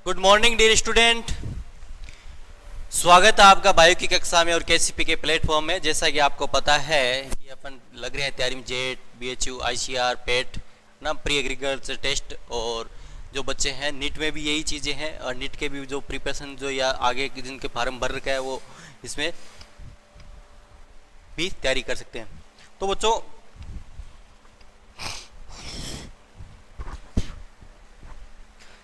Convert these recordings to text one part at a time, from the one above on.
Good morning dear student. स्वागत है आपका बायो की कक्षा में और केसीपी के प्लेटफॉर्म में। जैसा कि आपको पता है कि अपन लग रहे हैं तैयारी में जेट, बीएचयू, आईसीआर, पेट ना, प्री एग्रीकल्चर टेस्ट, और जो बच्चे हैं नीट में भी यही चीज़ें हैं, और नीट के भी जो प्रिपरेशन जो या आगे जिनके फार्म भर रखा है वो इसमें भी तैयारी कर सकते हैं। तो बच्चों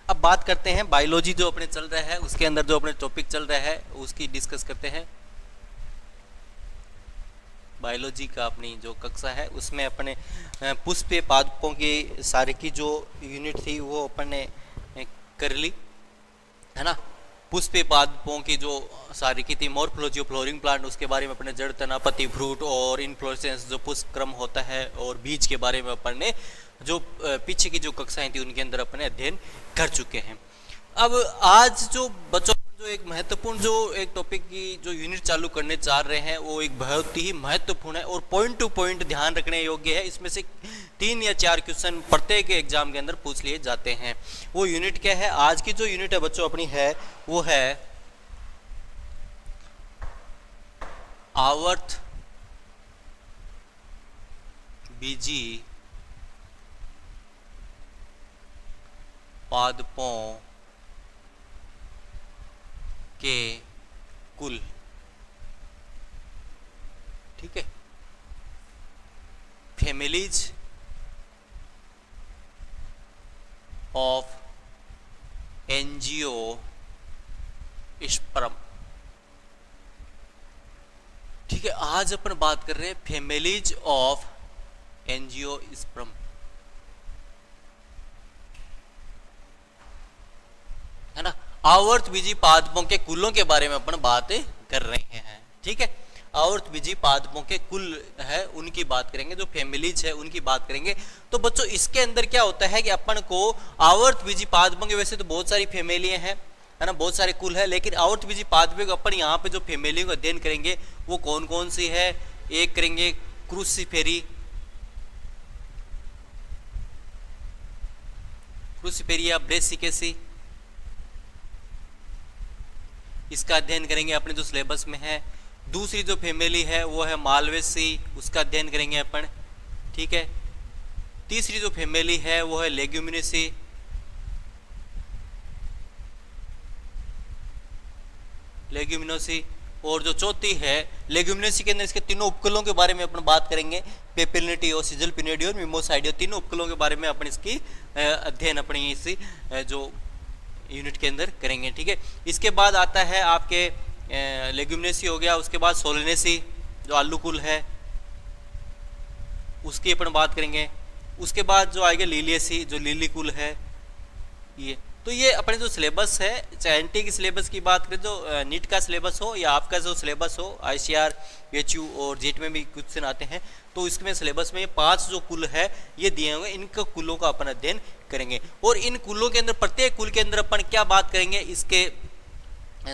अब बात करते हैं बायोलॉजी जो अपने चल रहा है उसके अंदर जो अपने टॉपिक चल रहा है उसकी डिस्कस करते हैं। बायोलॉजी का अपनी जो कक्षा है उसमें अपने पुष्पीय पादपों की सारे की जो यूनिट थी वो अपन ने कर ली है ना। पुष्पीय पादपों की जो सारी की थी मॉर्फोलॉजी ऑफ फ्लोरिंग प्लांट, उसके बारे में अपने जड़, तना, पत्ती, फ्रूट और इनफ्लोरेसेंस जो पुष्प क्रम होता है, और बीज के बारे में अपन ने जो पीछे की जो कक्षाएं थी उनके अंदर अपने अध्ययन कर चुके हैं। अब आज जो बच्चों जो एक महत्वपूर्ण जो एक टॉपिक की जो यूनिट चालू करने जा रहे हैं वो एक बहुत ही महत्वपूर्ण है और पॉइंट टू पॉइंट ध्यान रखने योग्य है। इसमें से 3 या 4 क्वेश्चन प्रत्येक एग्जाम के अंदर पूछ लिए जाते हैं। वो यूनिट क्या है? आज की जो यूनिट है बच्चों अपनी है वो है आवर्त बीजी पादपों के कुल। ठीक है, फैमिलीज ऑफ एंजियोस्पर्म। ठीक है, आज अपन बात कर रहे हैं फैमिलीज ऑफ एंजियोस्पर्म। है ना, आवर्तबीजी पादपों के कुलों के बारे में अपन बात कर रहे हैं। ठीक है, आवर्तबीजी पादपों के कुल है उनकी बात करेंगे, जो फैमिलीज है उनकी बात करेंगे। तो बच्चों इसके अंदर क्या होता है कि अपन को आवर्तबीजी पादपों के वैसे तो बहुत सारी फैमिलियां हैं, है ना, बहुत सारे कुल है, लेकिन आवर्तबीजी पादपों को अपन यहाँ पे जो फैमिली का अध्ययन करेंगे वो कौन कौन सी है। एक करेंगे क्रूसिफेरी, क्रूसिफेरिया ब्रेसिकेसी, इसका अध्ययन करेंगे अपने जो सिलेबस में है। दूसरी जो फैमिली है वो है मालवेसी, उसका अध्ययन करेंगे अपन। ठीक है, तीसरी जो फैमिली है वो है लेग्यूमिनेसी, लेग्यूमिनोसी, और जो चौथी है लेग्यूमिनेसी के अंदर इसके तीनों उपकुलों के बारे में अपन बात करेंगे। पेपिलिनिटी और सिजलपिनिडी और मिमोसाइडी, तीनों उपकुलों के बारे में अपन इसकी अध्ययन अपनी इसी जो यूनिट के अंदर करेंगे। ठीक है, इसके बाद आता है आपके लेग्यूमिनेसी हो गया, उसके बाद सोलेनेसी जो आलू कुल है उसकी अपन बात करेंगे। उसके बाद जो आएगा लीलियसी जो लिली कुल है ये। तो ये अपने जो सिलेबस है, चाहे एनटी की सिलेबस की बात करें, जो नीट का सिलेबस हो या आपका जो सिलेबस हो, आईसीआर, बीएचयू और जेट में भी क्वेश्चन आते हैं, तो इसमें सिलेबस में 5 जो कुल है ये दिए हुए, इनका कुलों का अपन अध्ययन करेंगे। और इन कुलों के अंदर प्रत्येक कुल के अंदर अपन क्या बात करेंगे, इसके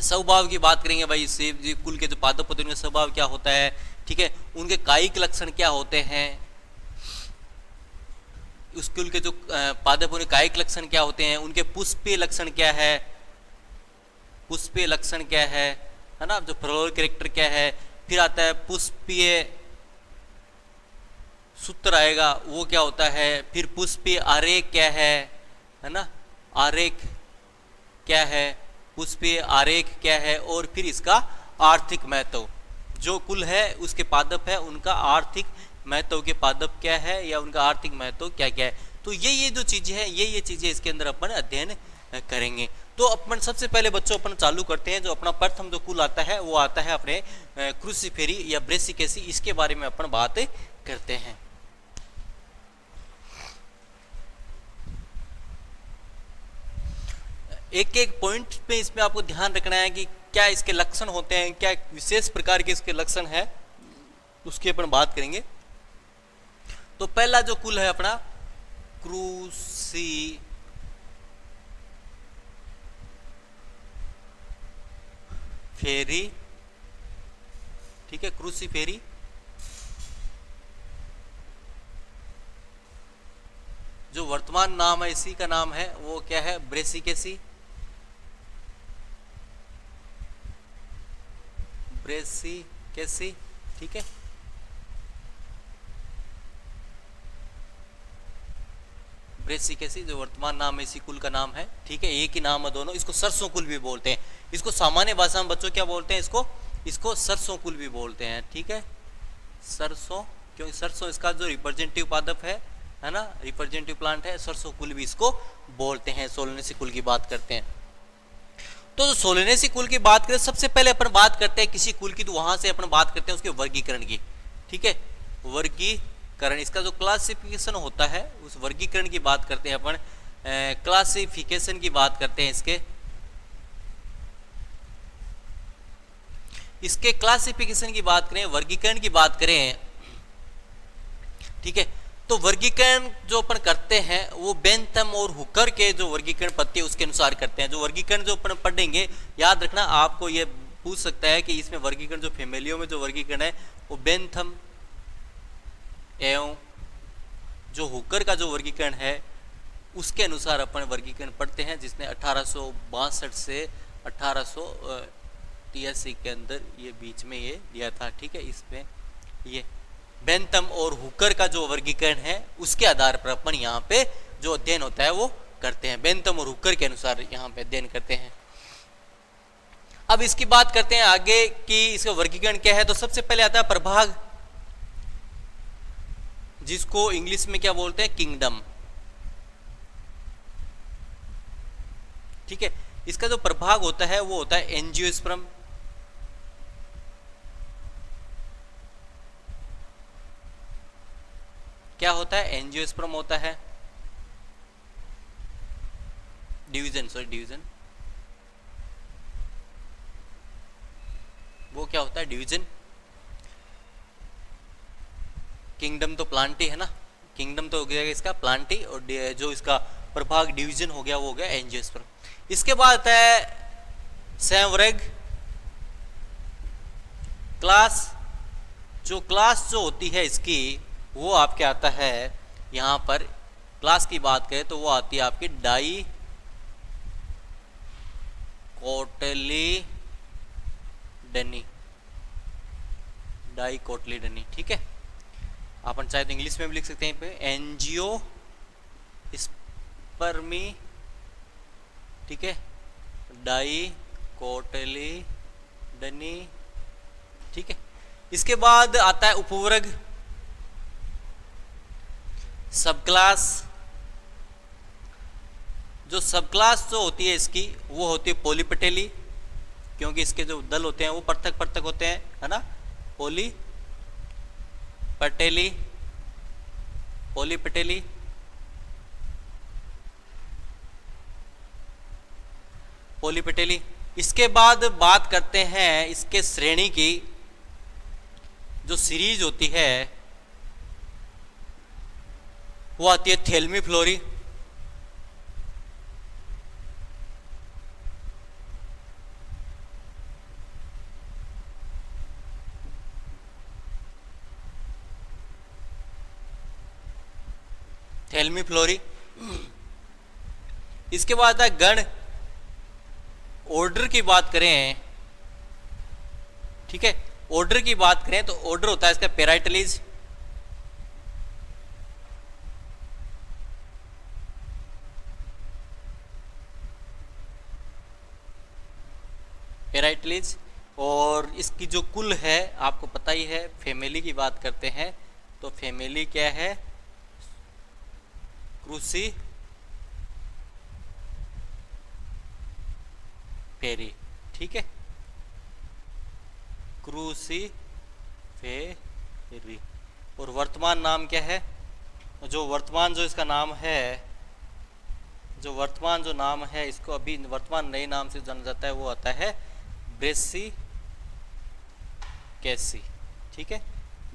स्वभाव की बात करेंगे। भाई इस कुल के जो पादप होते हैं उनका स्वभाव क्या होता है, ठीक है, उनके कायिक लक्षण क्या होते हैं, उस कुल के जो पादपों के कायिक लक्षण क्या होते हैं, उनके पुष्पीय लक्षण क्या है, पुष्पीय लक्षण क्या है ना, जो फ्लोरल कैरेक्टर क्या है। फिर आता है पुष्पीय सूत्र आएगा, वो क्या होता है। फिर पुष्पीय आरेख क्या है ना, आरेख क्या है, पुष्पीय आरेख क्या है। और फिर इसका आर्थिक महत्व, जो कुल है उसके पादप है उनका आर्थिक महत्व के पादप क्या है या उनका आर्थिक महत्व क्या क्या है। तो ये जो चीजें हैं ये चीजें इसके अंदर अपन अध्ययन करेंगे। तो अपन सबसे पहले बच्चों अपन चालू करते हैं। जो अपना प्रथम जो कुल आता है वो आता है अपने क्रूसिफेरी या ब्रेसिकेसी, इसके बारे में अपन बात करते हैं। एक एक पॉइंट पे इसमें आपको ध्यान रखना है कि क्या इसके लक्षण होते हैं, क्या विशेष प्रकार के इसके लक्षण है, उसकी अपन बात करेंगे। तो पहला जो कुल है अपना क्रूसिफेरी। ठीक है, क्रूसिफेरी। जो वर्तमान नाम है इसी का नाम है वो क्या है, ब्रेसिकेसी। ब्रेसी कैसी, ठीक है। ब्रेसी कैसी जो वर्तमान नाम है इसी कुल का नाम है, ठीक है, एक ही नाम है दोनों। इसको सरसों कुल भी बोलते हैं। इसको सामान्य भाषा में बच्चों क्या बोलते हैं, इसको सरसों कुल भी बोलते हैं, ठीक है, सरसों, क्योंकि सरसों इसका जो रिप्रेजेंटेटिव पादप है ना, रिप्रेजेंटेटिव प्लांट है, सरसों कुल भी इसको बोलते हैं। सोलेनेसी कुल की बात करते हैं तो सोलेनेसी कुल की बात करें, सबसे पहले अपन बात करते हैं किसी कुल की, तो वहां से अपन बात करते हैं उसके वर्गीकरण की, ठीक है, वर्गीकरण, इसका जो क्लासिफिकेशन होता है उस वर्गीकरण की बात करते हैं अपन, क्लासिफिकेशन की बात करते हैं इसके क्लासिफिकेशन की बात करें, वर्गीकरण की बात करें, ठीक है। तो वर्गीकरण जो अपन करते हैं वो बेंथम और हुकर के जो वर्गीकरण पद्धति है उसके अनुसार करते हैं। जो वर्गीकरण जो अपन पढ़ेंगे, याद रखना आपको ये पूछ सकता है कि इसमें वर्गीकरण जो फैमिलियों में जो वर्गीकरण है वो बेंथम एवं जो हुकर का जो वर्गीकरण है उसके अनुसार अपन वर्गीकरण पढ़ते हैं, जिसने 1862 से 1883 के अंदर ये बीच में ये दिया था, ठीक है। इसमें ये बेंथम और हुकर का जो वर्गीकरण है उसके आधार पर अपन यहाँ पे जो अध्ययन होता है वो करते हैं, बेंथम और हुकर के अनुसार यहाँ पे अध्ययन करते हैं। अब इसकी बात करते हैं आगे कि इसका वर्गीकरण क्या है। तो सबसे पहले आता है प्रभाग, जिसको इंग्लिश में क्या बोलते हैं, किंगडम, ठीक है। इसका जो प्रभाग होता है वो होता है एंजियोस्पर्म, क्या होता है, एंजियोस्पर्म होता है, डिवीजन, वो क्या होता है, डिवीजन। किंगडम तो प्लांटी है ना, किंगडम तो हो गया इसका प्लांटी, और जो इसका प्रभाग डिवीजन हो गया वो हो गया एंजियोस्पर्म। इसके बाद आता है संवर्ग, क्लास, जो क्लास जो होती है इसकी वो आपके आता है यहाँ पर, क्लास की बात करें तो वो आती है आपकी डाई कोटलीडनी, ठीक है। अपन चाहे तो इंग्लिश में भी लिख सकते हैं पे एंजियो स्पर्मी, ठीक है, डाई कोटलीडनी, ठीक है। इसके बाद आता है उपवर्ग, सब क्लास, जो सब क्लास जो होती है इसकी वो होती है पॉलीपेटेली, क्योंकि इसके जो दल होते हैं वो पृथक पृथक होते हैं, है ना, पॉलीपेटेली, पॉलीपेटेली। इसके बाद बात करते हैं इसके श्रेणी की, जो सीरीज होती है वो आती है थेल्मी फ्लोरी, थेल्मी फ्लोरी। इसके बाद है गण, ऑर्डर की बात करें, ठीक है, ऑर्डर की बात करें तो ऑर्डर होता है इसका पेराइटलीज, पेराइटलीज। और इसकी जो कुल है आपको पता ही है। फैमिली की बात करते हैं तो फैमिली क्या है, क्रूसी फेरी, ठीक है, क्रूसी फेरी। और वर्तमान नाम क्या है, जो वर्तमान जो इसका नाम है, जो वर्तमान जो नाम है इसको अभी वर्तमान नए नाम से जाना जाता है वो आता है ब्रेसी कैसी, ठीक है,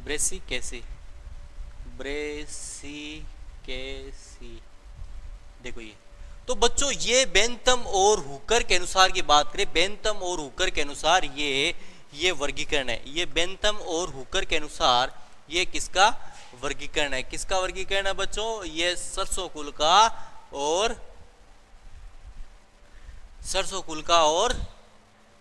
ब्रेसी कैसी, देखो ये। तो बच्चों ये बेंथम और हुकर के अनुसार की बात करें, बेंथम और हुकर के अनुसार ये वर्गीकरण है, ये बेंथम और हुकर के अनुसार ये किसका वर्गीकरण है, किसका वर्गीकरण है बच्चों, ये सरसों कुल का और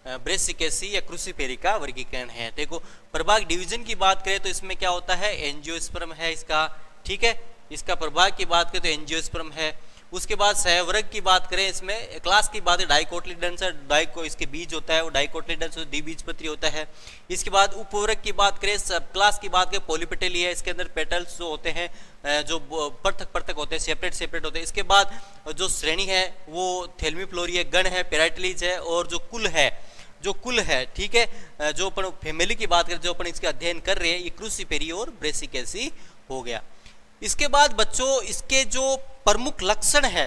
ब्रेसिकेसी या क्रूसिफेरी का वर्गीकरण है। देखो प्रभाग डिवीजन की बात करें तो इसमें क्या होता है, एंजियोस्पर्म है इसका, ठीक है। इसका प्रभाग की बात करें तो एंजियोस्पर्म है। उसके बाद सहवर्ग की बात करें, इसमें क्लास की बात है डाइकोटिलीडन्स है, डाइको इसके बीज होता है वो डाइकोटिलीडन्स द्विबीजपत्री होता है। इसके बाद उपवर्ग की बात करें, सब क्लास की बात करें पॉलीपेटली है, इसके अंदर पेटल्स जो होते हैं जो पृथक पृथक होते हैं, सेपरेट सेपरेट होते हैं। इसके बाद जो श्रेणी है वो थैलेमीफ्लोरी है, गण है, पेराइटलीज है, और जो कुल है ठीक है, जो अपन फैमिली की बात करें, जो अपन इसका अध्ययन कर रहे हैं, ये क्रूसिफेरी और ब्रेसिकेसी हो गया। इसके बाद बच्चों इसके जो प्रमुख लक्षण है,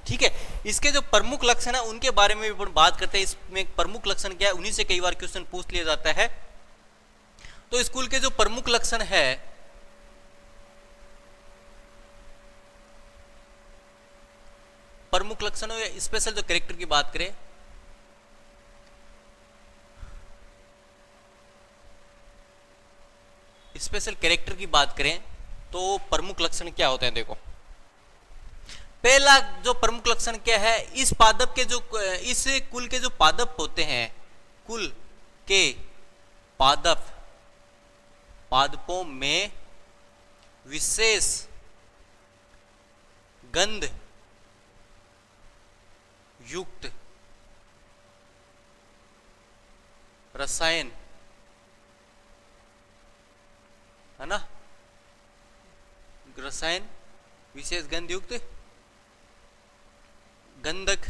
ठीक है, इसके जो प्रमुख लक्षण है उनके बारे में भी अपन बात करते हैं। इसमें प्रमुख लक्षण क्या है, उन्हीं से कई बार क्वेश्चन पूछ लिया जाता है। तो स्कूल के जो प्रमुख लक्षण है, प्रमुख लक्षणों या स्पेशल जो कैरेक्टर की बात करें, स्पेशल कैरेक्टर की बात करें तो प्रमुख लक्षण क्या होते हैं। देखो पहला जो प्रमुख लक्षण क्या है, इस पादप के जो इस कुल के जो पादप होते हैं, कुल के पादपों में विशेष गंध युक्त रसायन है ना, रसायन विशेष गंध युक्त गंधक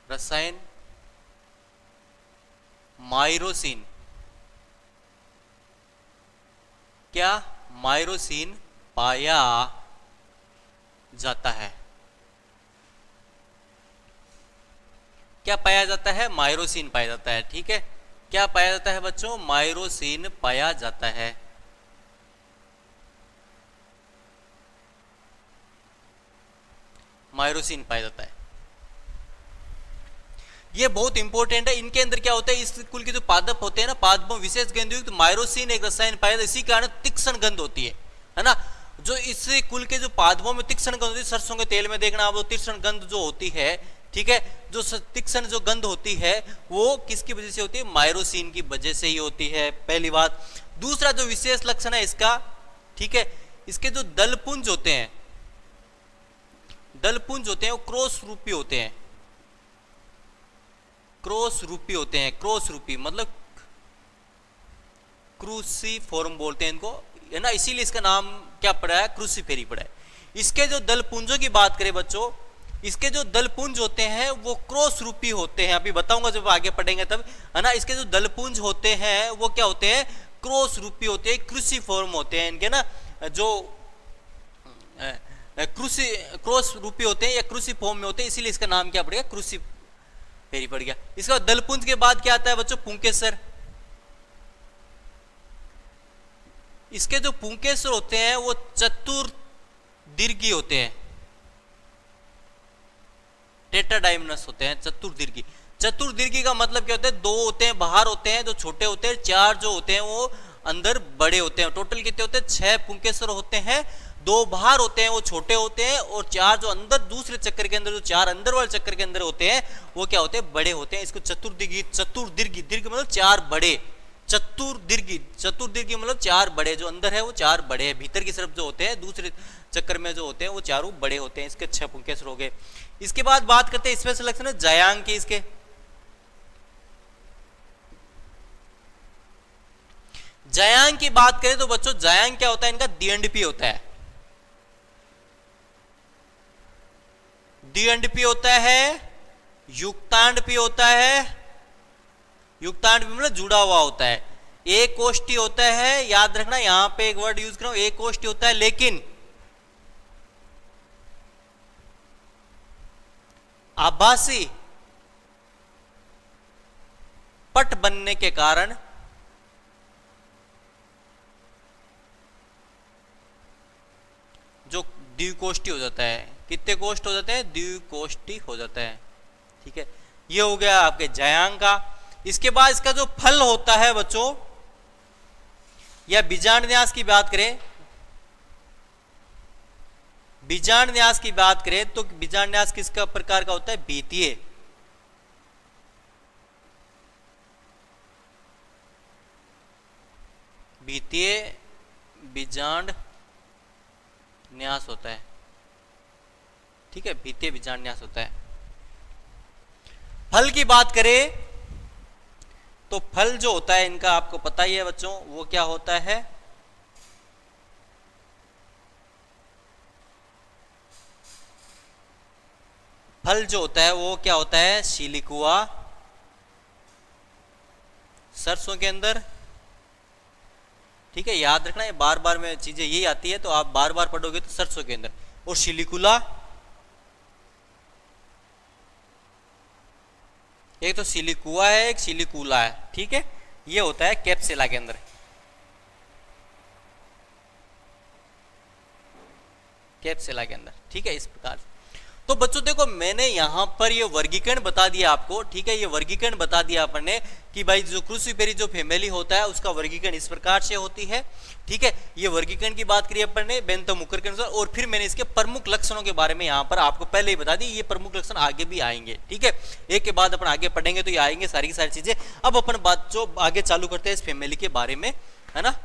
रसायन माइरोसिन, क्या माइरोसिन पाया जाता है। क्या पाया जाता है, माइरोसिन पाया जाता है, ठीक है। क्या पाया जाता है बच्चों, माइरोसिन पाया जाता है। माइरोसिन पाया जाता है, ये बहुत इंपॉर्टेंट है। इनके अंदर क्या होता है, इस कुल के जो पादप होते हैं ना, पादपों विशेष गंधयुक्त माइरोसिन एक रसायन पाया जाता है, इसी कारण तीक्ष्ण गंध होती है ना। जो इस कुल के जो पादपों में तीक्ष्ण गंध होती है, सरसों के तेल में देखना आप, वो तीक्ष्ण गंध जो होती है, ठीक है, जो तीक्ष्ण जो गंध होती है वो किसकी वजह से होती है, माइरोसिन की वजह से ही होती है, पहली बात। दूसरा जो विशेष लक्षण है इसका, ठीक है, इसके जो दलपुंज होते हैं, दलपुंज होते हैं वो क्रॉस रूपी होते हैं, क्रॉस रूपी होते हैं, क्रॉस रूपी मतलब क्रूसीफॉर्म बोलते हैं इनको, है ना, इसीलिए इसका नाम क्या पड़ा है, क्रूसीफेरी पड़ा है। इसके जो दलपुंजों की बात करें बच्चों, इसके जो दलपुंज होते हैं वो क्रॉस रूपी होते हैं, अभी बताऊंगा जब आगे पढ़ेंगे तब, है ना। इसके जो दलपुंज होते हैं वो क्या होते हैं, क्रॉस रूपी होते हैं, क्रूसीफॉर्म होते हैं इनके ना, जो क्रॉस रूपी होते हैं या क्रूसीफॉर्म में होते हैं, इसीलिए इसका नाम क्या पड़ गया, क्रूसीफेरी पड़ गया। इसका दलपुंज के बाद क्या आता है बच्चों, पुंकेसर। इसके जो पुंकेसर होते हैं वो चतुर्दीर्घी होते हैं, टेट्राडाइमनस होते हैं, चतुर्दीर्घी। चतुर्दीर्घी का मतलब क्या होता है, दो होते हैं बाहर होते हैं जो छोटे होते हैं, चार जो होते हैं वो अंदर बड़े होते हैं। टोटल कितने होते हैं, 6 पुंकेसर होते हैं, 2 बाहर होते हैं वो छोटे होते हैं, और 4 जो अंदर दूसरे चक्कर के अंदर, जो 4 अंदर वाले चक्कर के अंदर होते हैं वो क्या होते हैं, बड़े होते हैं। इसको चतुर्दीर्घी, चतुर्दीर्घी, दीर्घ मतलब 4 बड़े, चतुर्दीर्घी, चतुर्दीर्घी मतलब 4 बड़े, जो अंदर है वो 4 बड़े हैं, भीतर की तरफ जो होते हैं दूसरे चक्कर में जो होते हैं वो चारों बड़े होते हैं। इसके 6 पुंकेसर हो गए। इसके बाद बात करते हैं स्पेशल लक्षण है जायांग की। इसके जायांग की बात करें तो बच्चों जायांग क्या होता है, इनका द्विअंडपी होता है, द्विअंडपी होता है, युक्तांडपी होता है, युक्तांडपी मतलब जुड़ा हुआ होता है, एक कोष्ठी होता है, याद रखना यहां पे एक वर्ड यूज करो, एक कोष्ठी होता है, लेकिन आभासी पट बनने के कारण जो द्विकोष्ठी हो जाता है, कितने कोष्ठ हो जाते हैं, द्विकोष्ठी हो जाता है, ठीक है। ये हो गया आपके जायांग का। इसके बाद इसका जो फल होता है बच्चों, या बीजांडन्यास की बात करें, बीजांडन्यास की बात करें तो बीजांडन्यास किसका प्रकार का होता है, बीतीय, भित्तीय बीजांड न्यास होता है। ठीक है, भित्तीय बीजांड न्यास होता है। फल की बात करें तो फल जो होता है इनका आपको पता ही है बच्चों, वो क्या होता है? फल जो होता है वो क्या होता है? सिलिकुआ सरसों के अंदर। ठीक है, याद रखना, ये बार बार में चीजें यही आती है, तो आप बार बार पढ़ोगे तो सरसों के अंदर। और सिलिकुला, एक तो सिलिकुआ है, एक सिलिकुला है। ठीक है, ये होता है कैप्सुला के अंदर। कैप्सुला के अंदर। ठीक है, इस प्रकार। तो बच्चों देखो, मैंने यहां पर ये वर्गीकरण बता दिया आपको। ठीक है, ये वर्गीकरण बता दिया अपन ने कि भाई जो क्रूसिफेरी जो फैमिली होता है उसका वर्गीकरण इस प्रकार से होती है। ठीक है, ये वर्गीकरण की बात करी अपन ने बेंथम मुकर के अनुसार। और फिर मैंने इसके प्रमुख लक्षणों के बारे में यहां पर आपको पहले ही बता दी। ये प्रमुख लक्षण आगे भी आएंगे। ठीक है, एक के बाद अपन आगे पढ़ेंगे तो ये आएंगे सारी की सारी चीजें। अब अपन बात जो आगे चालू करते हैं इस फैमिली के बारे में, है ना।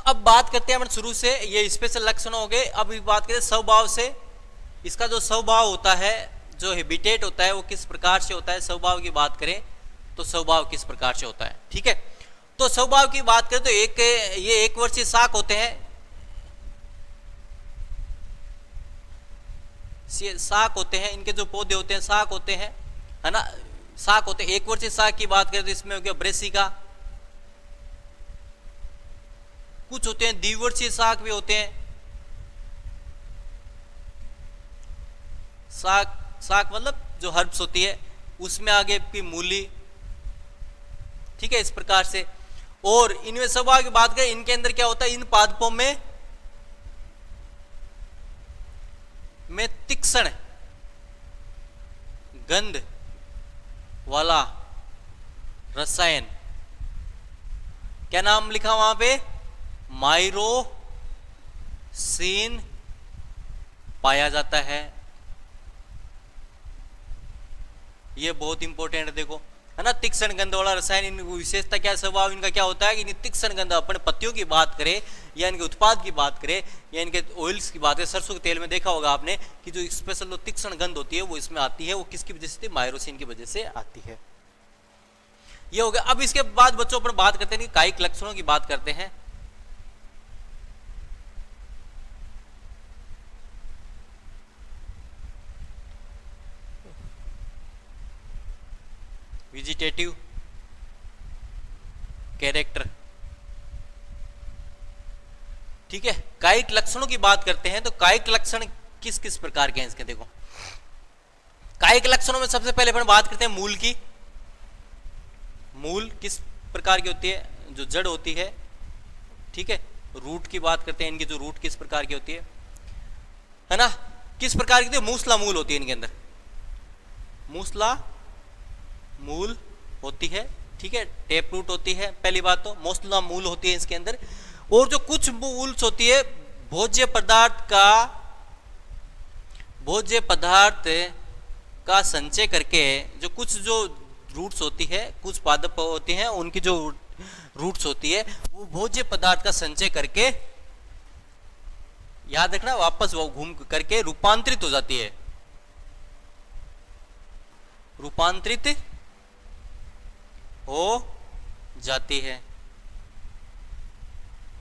अब बात करते हैं अपन शुरू से, ये स्पेशल लक्षण हो गए। अब बात करते हैं स्वभाव से। इसका जो स्वभाव होता है, जो हैबिटेट होता है, वो किस प्रकार से होता है। स्वभाव की बात करें तो स्वभाव किस प्रकार से होता है। ठीक है, तो स्वभाव की बात करें तो ये एक वर्षीय शाक होते हैं। शाक होते हैं, इनके जो पौधे होते हैं शाक होते हैं, है ना, शाक होते हैं। एक वर्षीय शाक की बात करें तो इसमें हो गया ब्रेसिका। कुछ होते हैं द्विवर्षीय शाक भी होते हैं। शाक मतलब जो हर्ब्स होती है, उसमें आगे की मूली। ठीक है, इस प्रकार से। और इनमें स्वभाव की बात करें, इनके अंदर क्या होता है, इन पादपों में तीक्ष्ण गंध वाला रसायन, क्या नाम लिखा वहां पे, माइरोसिन पाया जाता है। ये बहुत इंपॉर्टेंट है, देखो, है ना। तीक्ष्ण गंध वाला रसायन, इनकी विशेषता क्या, स्वभाव इनका क्या होता है कि तीक्ष्ण गंध, अपने पत्तियों की बात करें या इनके उत्पाद की बात करें या इनके ऑयल्स की बात करें, सरसों के तेल में देखा होगा आपने कि जो स्पेशल तीक्ष्ण गंध होती है वो इसमें आती है। वो किसकी वजह से? माइरोसिन की वजह से आती है। ये हो गया। अब इसके बाद बच्चों पर बात करते हैं कायिक लक्षणों की बात करते हैं। Vegetative character. ठीक है, कायिक लक्षणों की बात करते हैं तो कायिक लक्षण किस किस प्रकार के हैं इसके, देखो। कायिक लक्षणों में सबसे पहले अपन बात करते हैं मूल की। मूल किस प्रकार की होती है? जो जड़ होती है। ठीक है, रूट की बात करते हैं, इनकी जो रूट किस प्रकार की होती है ना, किस प्रकार की होती है? मूसला मूल होती है इनके अंदर, मूसला मूल होती है। ठीक है, टेप रूट होती है, पहली बात तो मूसला मूल होती है इसके अंदर। और जो कुछ मूल्स होती है भोज्य पदार्थ का संचय करके, जो कुछ जो रूट्स होती है, कुछ पादप होते हैं, उनकी जो रूट्स होती है वो भोज्य पदार्थ का संचय करके, याद रखना, वापस वो घूम करके रूपांतरित हो जाती है। रूपांतरित हो जाती है।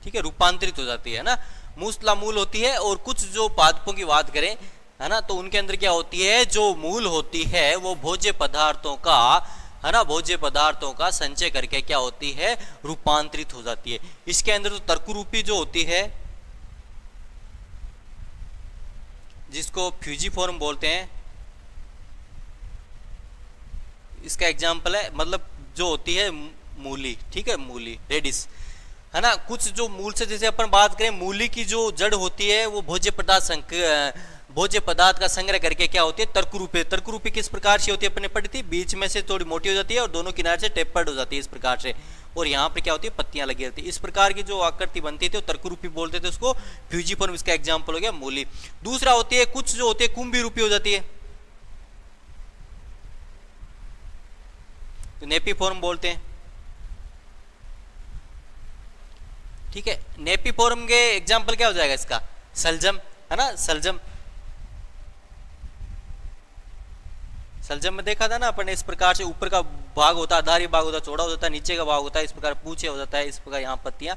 ठीक है, रूपांतरित हो जाती है ना, मूसला मूल होती है। और कुछ जो पादपों की बात करें, है ना, तो उनके अंदर क्या होती है, जो मूल होती है वो भोज्य पदार्थों का, है ना, भोज्य पदार्थों का संचय करके क्या होती है, रूपांतरित हो जाती है। इसके अंदर तो तर्कुरूपी जो होती है, जिसको फ्यूजीफॉर्म बोलते हैं, इसका एग्जाम्पल है, मतलब जो होती है मूली। ठीक है, मूली रेडिस, है ना। कुछ जो मूल से, जैसे अपन बात करें मूली की जो जड़ होती है वो भोज्य पदार्थ का संग्रह करके क्या होती है, तर्करूपी। तर्करूपी किस प्रकार से होती है, अपने पढ़ी थी, बीच में से थोड़ी मोटी हो जाती है और दोनों किनारे से टेपर्ड हो जाती है इस प्रकार से, और यहाँ पे क्या होती है, पत्तियां लगी रहती है। इस प्रकार की जो आकृति बनती थी वो तर्करूपी बोलते थे उसको, फ्यूजिफॉर्म इसका एग्जाम्पल हो गया मूली। दूसरा होती है, कुछ जो होती है कुंभी रूपी हो जाती है, तो नेपीफॉर्म बोलते हैं। ठीक है, नेपीफॉर्म के एग्जाम्पल क्या हो जाएगा इसका, सलजम, है ना, सलजम। सलजम में देखा था ना अपन, इस प्रकार से ऊपर का भाग होता है, आधारी भाग होता है, चौड़ा हो जाता है, नीचे का भाग होता है, इस प्रकार पूछे हो जाता है, इस प्रकार यहाँ पत्तियां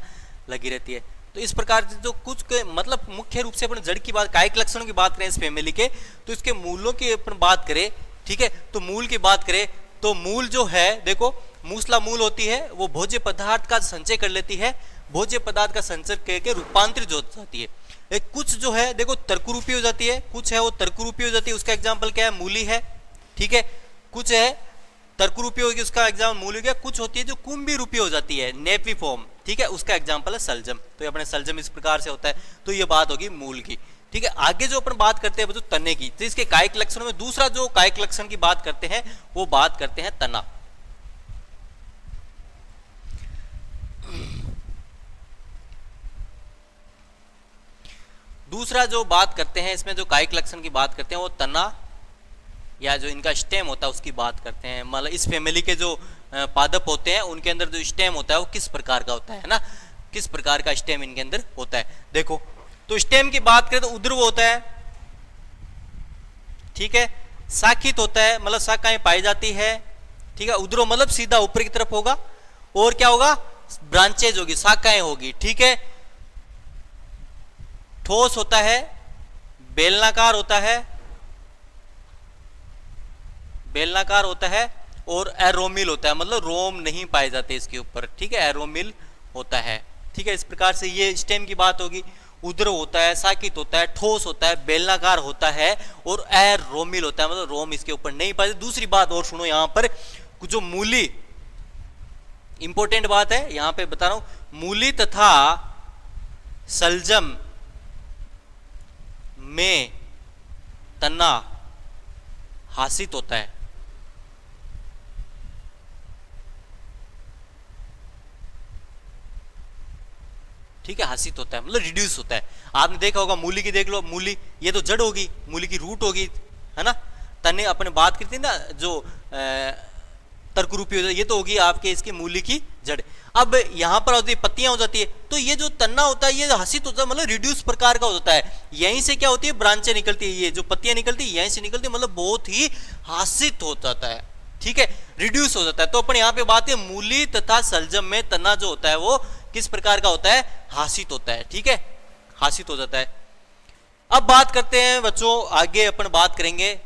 लगी रहती है। तो इस प्रकार से जो कुछ के मतलब मुख्य रूप से अपन जड़ की बात, कायिक लक्षणों की बात करें इस फैमिली के, तो इसके मूलों की अपन बात करें, ठीक है, तो मूल की बात करें तो मूल जो है देखो, मूसला मूल होती है वो भोज्य पदार्थ का संचय कर लेती है, भोज्य पदार्थ का संचय करके रूपांतरित हो जाती है। कुछ जो है देखो तर्करूपी हो जाती है, कुछ है वो तर्करूपी हो जाती है, उसका एग्जाम्पल क्या है, मूली है। ठीक है, कुछ है तर्करूपी होगी, उसका एग्जाम्पल मूली हो गया। कुछ होती है जो कुंभी रूपी हो जाती है, नेपीफॉर्म, ठीक है, उसका एग्जाम्पल है सलजम। तो ये अपने सलजम इस प्रकार से होता है। तो ये बात होगी मूल की। ठीक है, आगे जो अपन बात करते हैं बच्चों तने की, तो इसके कायिक लक्षणों में दूसरा जो कायिक लक्षण की बात करते हैं वो बात करते हैं तना। दूसरा जो बात करते हैं इसमें जो कायिक लक्षण की बात करते हैं वो तना या जो इनका स्टेम होता है उसकी बात करते हैं। मतलब इस फैमिली के जो पादप होते हैं उनके अंदर जो स्टेम होता है वो किस प्रकार का होता है ना, किस प्रकार का स्टेम इनके अंदर होता है। देखो तो स्टेम की बात करें तो उद्रव होता है, ठीक है, शाखित होता है, मतलब शाखाएं पाई जाती है। ठीक है, उद्रव मतलब सीधा ऊपर की तरफ होगा, और क्या होगा, ब्रांचेज होगी, शाखाएं होगी। ठीक है, ठोस होता है, बेलनाकार होता है, बेलनाकार होता है, और एरोमिल होता है, मतलब रोम नहीं पाए जाते इसके ऊपर। ठीक है, एरोमिल होता है। ठीक है, इस प्रकार से ये स्टेम की बात होगी। उद्रव होता है, शाकित होता है, ठोस होता है, बेलनाकार होता है, और एरोमिल होता है, मतलब रोम इसके ऊपर नहीं पाए। दूसरी बात और सुनो, यहां पर जो मूली, इंपॉर्टेंट बात है यहां पे बता रहा हूं, मूली तथा सलजम में तना हासित होता है। ठीक है, हासित होता है मतलब रिड्यूस होता है। आपने देखा होगा मूली की, देख लो मूली, ये तो जड़ होगी, मूली की रूट होगी, है ना। तने अपने बात करते हैं ना जो तर्करूपी हो जाती है, ये तो होगी आपके इसकी मूली की जड़। अब यहां पर होती है पत्तियां हो जाती है, तो ये जो तना होता है ये हासित होता है, मतलब रिड्यूस प्रकार का होता है। यहीं से क्या होती है, ब्रांचें निकलती है, ये जो पत्तियां निकलती है यहीं से निकलती है, मतलब बहुत ही हासित हो जाता है। ठीक है, रिड्यूस हो जाता है। तो अपन यहाँ पे बात है मूली तथा सलजम में तना जो होता है वो किस प्रकार का होता है, हासित होता है। ठीक है, हासित हो जाता है। अब बात करते हैं बच्चों, आगे अपन बात करेंगे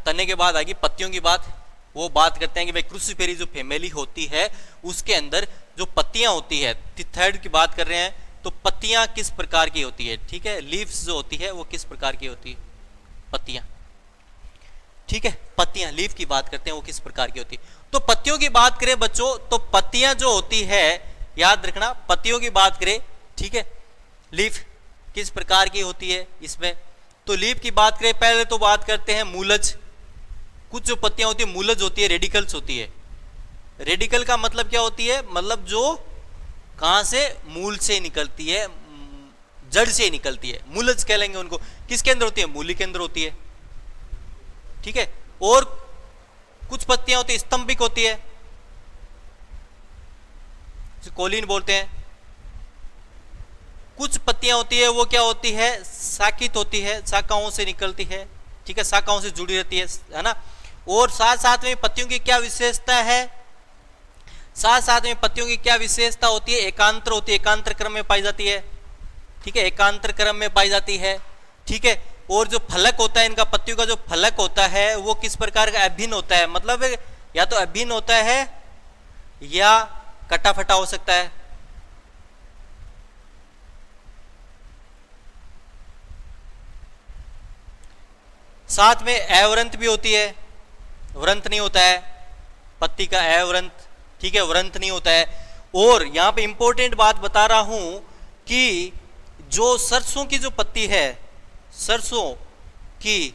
तने के बाद आगे पत्तियों की बात। वो बात करते हैं कि भाई क्रूसिफेरी जो फैमिली होती है उसके अंदर जो पत्तियां होती है, थर्ड की बात कर रहे हैं, तो पत्तियां किस प्रकार की होती है। ठीक है, लीव्स जो होती है वो किस प्रकार की होती है, पत्तियां। ठीक है, पत्तियां, लीफ की बात करते हैं वो किस प्रकार की होती है। तो पत्तियों की बात करें बच्चों, तो पत्तियां जो होती है, याद रखना, पत्तियों की बात करें, ठीक है, लीफ किस प्रकार की होती है इसमें। तो लीफ की बात करें, पहले तो बात करते हैं मूलज। कुछ जो पत्तियां होती है मूलज होती है, रेडिकल्स होती है। रेडिकल का मतलब क्या होती है, मतलब जो कहां से, मूल से निकलती है, जड़ से निकलती है, मूलज कह लेंगे उनको। किसके अंदर होती है, मूली के अंदर होती है। ठीक है, और कुछ पत्तियां होती है स्तंभिक होती है, कोलिन बोलते हैं। कुछ पत्तियां होती है वो क्या होती है, शाखित होती है, शाखाओं से निकलती है। ठीक है, शाखाओं से जुड़ी रहती है ना। और साथ साथ में पत्तियों की क्या विशेषता है, साथ साथ में पत्तियों की क्या विशेषता होती है, एकांतर होती है, एकांतर क्रम में पाई जाती है। ठीक है, एकांतर क्रम में पाई जाती है। ठीक है, और जो फलक होता है इनका, पत्तियों का जो फलक होता है वो किस प्रकार का, अभिन्न होता है, मतलब या तो अभिन्न होता है या कटा फटा हो सकता है। साथ में अवरंत भी होती है, वृंत नहीं होता है पत्ती का, अवरंत। ठीक है, वृंत नहीं होता है। और यहां पे इंपॉर्टेंट बात बता रहा हूं कि जो सरसों की जो पत्ती है, सरसों की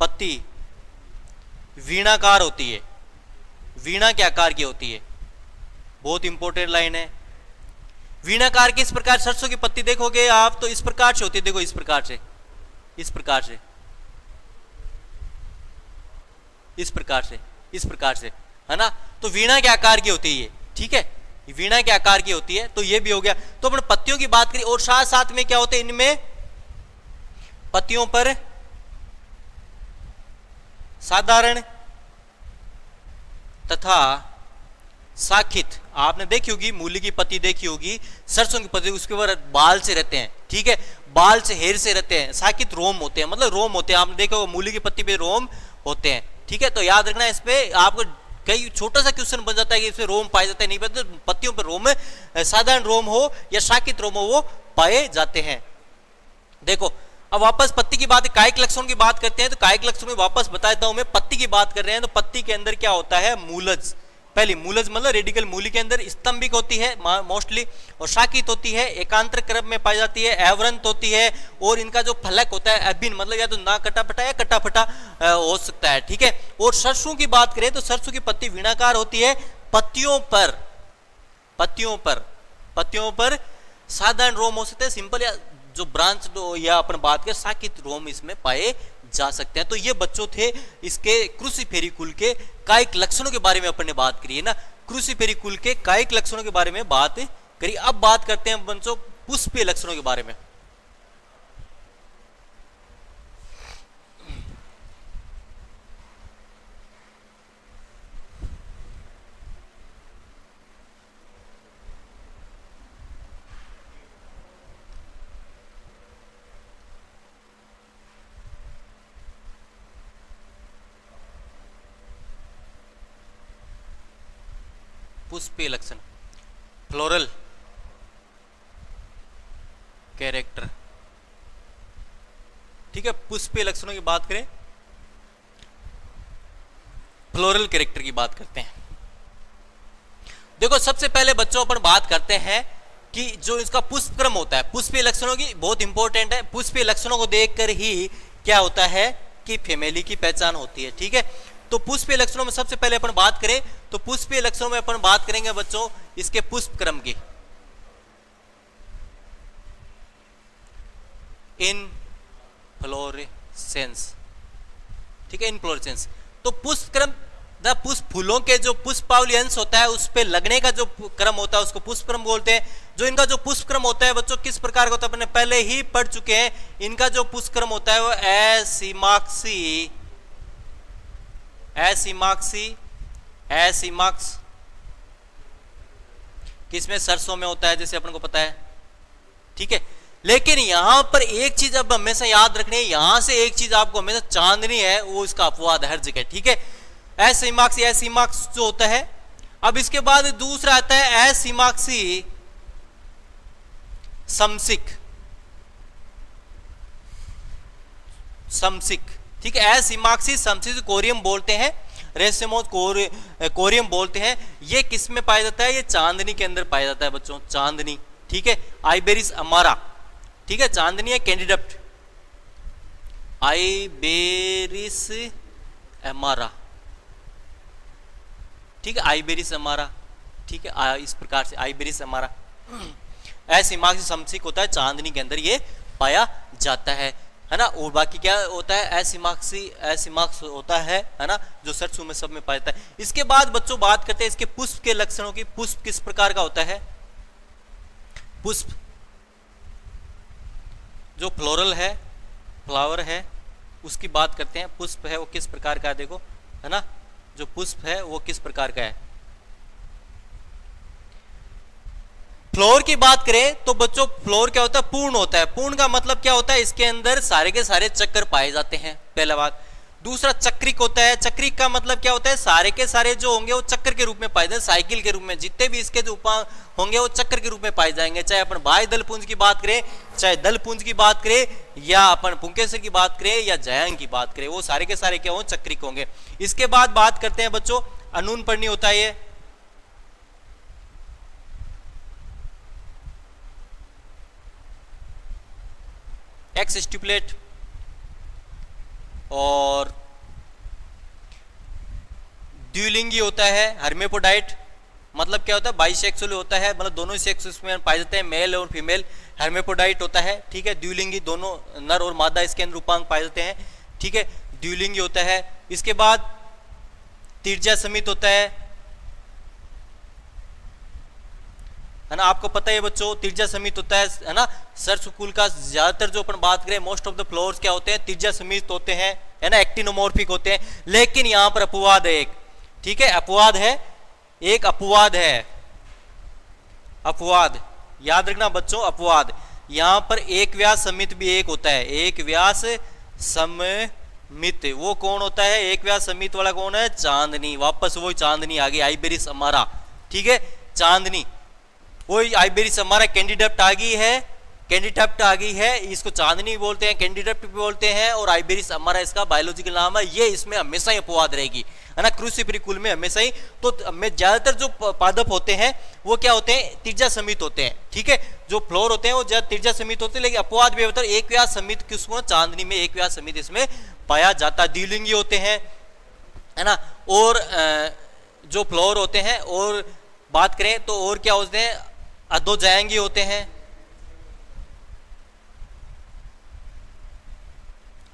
पत्ती वीणाकार होती है। वीणा के आकार की होती है, बहुत इंपॉर्टेंट लाइन है। वीणाकार की इस प्रकार सरसों की पत्ती देखोगे आप तो इस प्रकार से होती है, देखो इस प्रकार से, इस प्रकार से, इस प्रकार से, इस प्रकार से, है ना। तो वीणा के आकार की होती है ये, ठीक है, वीणा के आकार की होती है। तो ये भी हो गया। तो अपन पत्तियों की बात करें और साथ साथ में क्या होते हैं इनमें, पत्तियों पर साधारण तथा साखित, आपने देखी होगी, मूली की पत्ती देखी होगी, सरसों की पत्ती, उसके ऊपर बाल से रहते हैं, ठीक है, बाल से, हेर से रहते हैं। साखित रोम होते हैं, मतलब रोम होते हैं। आपने देखा होगा मूली की पत्ती पे रोम होते हैं, ठीक है। तो याद रखना, इस पे आपको कई छोटा सा क्वेश्चन बन जाता है कि इसमें रोम पाए जाते हैं, नहीं पता। तो पत्तियों पर रोम, साधारण रोम हो या साखित रोम हो, वो पाए जाते हैं। देखो अब वापस पत्ती की बात, कायिक लक्षण की बात करते हैं। तो कायिक लक्षण में वापस बताता हूं मैं, पत्ती की बात कर रहे हैं तो पत्ती के अंदर क्या होता है, मूलज। पहली मूलज मतलब रेडिकल, मूली के अंदर स्तंभिक होती है मोस्टली, और शाकित होती है, एकांतर क्रम में पाई जाती है, अवरंत होती है, और इनका जो फलक होता है अभिन्न, मतलब या तो ना कटा फटा या कटा फटा हो सकता है, ठीक है। और सरसों की बात करें तो सरसों की पत्ती वीणाकार होती है। पत्तियों पर, पत्तियों पर, पत्तियों पर साधारण रोम हो सकते हैं, सिंपल, या जो ब्रांच या अपन बात करें साकित रोम इसमें पाए जा सकते हैं। तो ये बच्चों थे इसके क्रूसिफेरी कुल के कायिक लक्षणों के बारे में अपन ने बात करी है ना, क्रूसिफेरी कुल के कायिक लक्षणों के बारे में बात करी। अब बात करते हैं बच्चों पुष्पीय लक्षणों के बारे में। पुष्पीय लक्षण, फ्लोरल कैरेक्टर, ठीक है। पुष्पीय लक्षणों की बात करें, फ्लोरल कैरेक्टर की बात करते हैं। देखो सबसे पहले बच्चों अपन बात करते हैं कि जो इसका पुष्प क्रम होता है, पुष्पीय लक्षणों की बहुत इंपॉर्टेंट है। पुष्पीय लक्षणों को देखकर ही क्या होता है कि फैमिली की पहचान होती है, ठीक है। तो पुष्पीय लक्षणों में सबसे पहले अपन बात करें तो पुष्पीय लक्षणों में अपन बात करेंगे बच्चों इसके पुष्प क्रम की, इनफ्लोरेसेंस, ठीक है, इनफ्लोरेसेंस। तो पुष्प क्रम, पुष्प फूलों के जो पुष्पावली अंश होता है उस पे लगने का जो क्रम होता है उसको पुष्प क्रम बोलते हैं। जो इनका जो पुष्प क्रम होता है बच्चों किस प्रकार का होता है अपने पहले ही पढ़ चुके हैं। इनका जो पुष्प क्रम होता है वो एसिमाक्सी, एसिमाक्सी, एसिमाक्स, किसमें, सरसों में होता है जैसे अपन को पता है, ठीक है। लेकिन यहां पर एक चीज अब हमेशा याद रखनी है, यहां से एक चीज आपको हमेशा चांदनी है, वो इसका अपवाद हर जगह, ठीक है। एसिमाक्सी, एसिमाक्स जो होता है। अब इसके बाद दूसरा आता है एसिमाक्सी समसिक, समसिक, ठीक है। एसिमाक्सी समसिक कोरियम बोलते हैं, रेसिमोस कोरियम बोलते हैं। ये किस में पाया जाता है, ये चांदनी के अंदर पाया जाता है बच्चों, चांदनी, ठीक है। आइबेरिस अमारा, ठीक है, चांदनी है कैंडिडप्ट, आइबेरिस अमारा, ठीक है, आइबेरिस अमारा, ठीक है, इस प्रकार से आइबेरिस अमारा। एसिमाक्सी समसिक होता है, चांदनी के अंदर ये पाया जाता है ना। और बाकी क्या होता है, एसिमाक्सी, एसिमाक्स होता है ना, जो सरसों में सब में पाया जाता है। इसके बाद बच्चों बात करते हैं इसके पुष्प के लक्षणों की। पुष्प किस प्रकार का होता है, पुष्प जो फ्लोरल है, फ्लावर है, उसकी बात करते हैं। पुष्प है वो किस प्रकार का है, देखो, है ना, जो पुष्प है वो किस प्रकार का है। फ्लोर की बात करें तो बच्चों फ्लोर क्या होता है, पूर्ण होता है। पूर्ण का मतलब क्या होता है, इसके अंदर सारे के सारे चक्कर पाए जाते हैं, पहला बात। दूसरा चक्रिक होता है। चक्रिक का मतलब क्या होता है, सारे के सारे जो होंगे वो चक्कर के रूप में पाए जाएंगे, साइकिल के रूप में, जितने भी इसके जो उपाय होंगे वो चक्कर के रूप में पाए जाएंगे। चाहे अपन बाह्य दल पुंज की बात करें, चाहे दल पुंज की बात करें, या अपन पुंकेसर की बात करें, या जयांग की बात करें, वो सारे के सारे क्या होंगे, चक्रिक होंगे। इसके बाद बात करते हैं बच्चों अनून पर्णी होता है ये, एक्स स्टिपुलेट और द्विलिंगी होता है हर्मेपोडाइट। मतलब क्या होता है, बाइसेक्सुअल होता है, मतलब दोनों सेक्स उसमें पाए जाते हैं, मेल और फीमेल। हर्मेपोडाइट होता है, ठीक है। द्विलिंगी, दोनों नर और मादा इसके अंदर रूपांक पाए जाते हैं, ठीक है। द्विलिंगी होता है। इसके बाद तिर्जा समित होता है ना। आपको पता है बच्चों, तिर्जा समित होता है ना। सर स्कूल का ज्यादातर जो अपन बात करें, मोस्ट ऑफ द फ्लोर्स क्या होते हैं, तिर्जा समित होते हैं, है ना, एक्टिनोमॉर्फिक होते हैं। लेकिन यहां पर अपवाद है एक, ठीक है, अपवाद है, एक अपवाद है, अपवाद याद रखना बच्चों, अपवाद। यहां पर एक व्यास समित भी एक होता है, एक व्यास समित। वो कौन होता है, एक व्यास समित वाला कौन है, चांदनी। वापस वही चांदनी आ गई, आइबेरिस अमारा, ठीक है, चांदनी। वही आइबेरिस अमारा कैंडिडेप्ट आ गई है, कैंडिडेप्ट आ गई है। इसको चांदनी बोलते हैं, कैंडिडेप्ट भी बोलते हैं, और आइबेरिस अमारा इसका बायोलॉजिकल नाम है। ये इसमें हमेशा ही अपवाद रहेगी, है ना, क्रूसिफेरी कुल में हमेशा ही। तो में ज्यादातर जो पादप होते हैं वो क्या होते हैं, तिर्जा समित होते हैं, ठीक है। जो फ्लोर होते हैं वो ज्यादा तिर्जा समित होते हैं, लेकिन अपवाद भी होता है, एक व्यास समित किसको, चांदनी में एक व्यास समित इसमें पाया जाता है। द्विलिंगी होते हैं, है ना। और जो फ्लोर होते हैं, और बात करें तो और क्या होते हैं, अधोजायंगी होते हैं,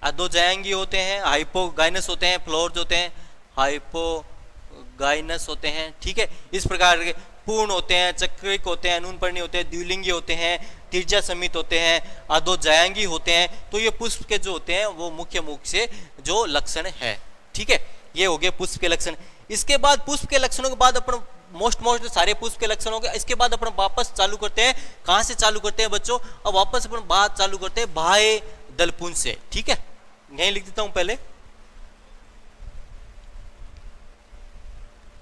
अधोजायंगी होते हैं, हाइपोगाइनस होते हैं, फ्लोर होते हैं हाइपोगाइनस होते हैं, ठीक है। इस प्रकार के पूर्ण होते हैं, चक्रिक होते हैं, अनूनपर्णी होते हैं, द्विलिंगी होते हैं, तिर्जा समित होते हैं, अधोजायंगी होते हैं। तो ये पुष्प के जो होते हैं वो मुख्य मुख से जो लक्षण है, ठीक है। ये हो गए पुष्प के लक्षण। इसके बाद पुष्प के लक्षणों के बाद अपन मोस्ट सारे पुष्प के लक्षण हो गए। इसके बाद अपन वापस चालू करते हैं, कहां से चालू करते हैं बच्चों, अब वापस अपन बात चालू करते हैं बाह्य दलपुंज से, ठीक है। यहीं लिख देता हूं पहले,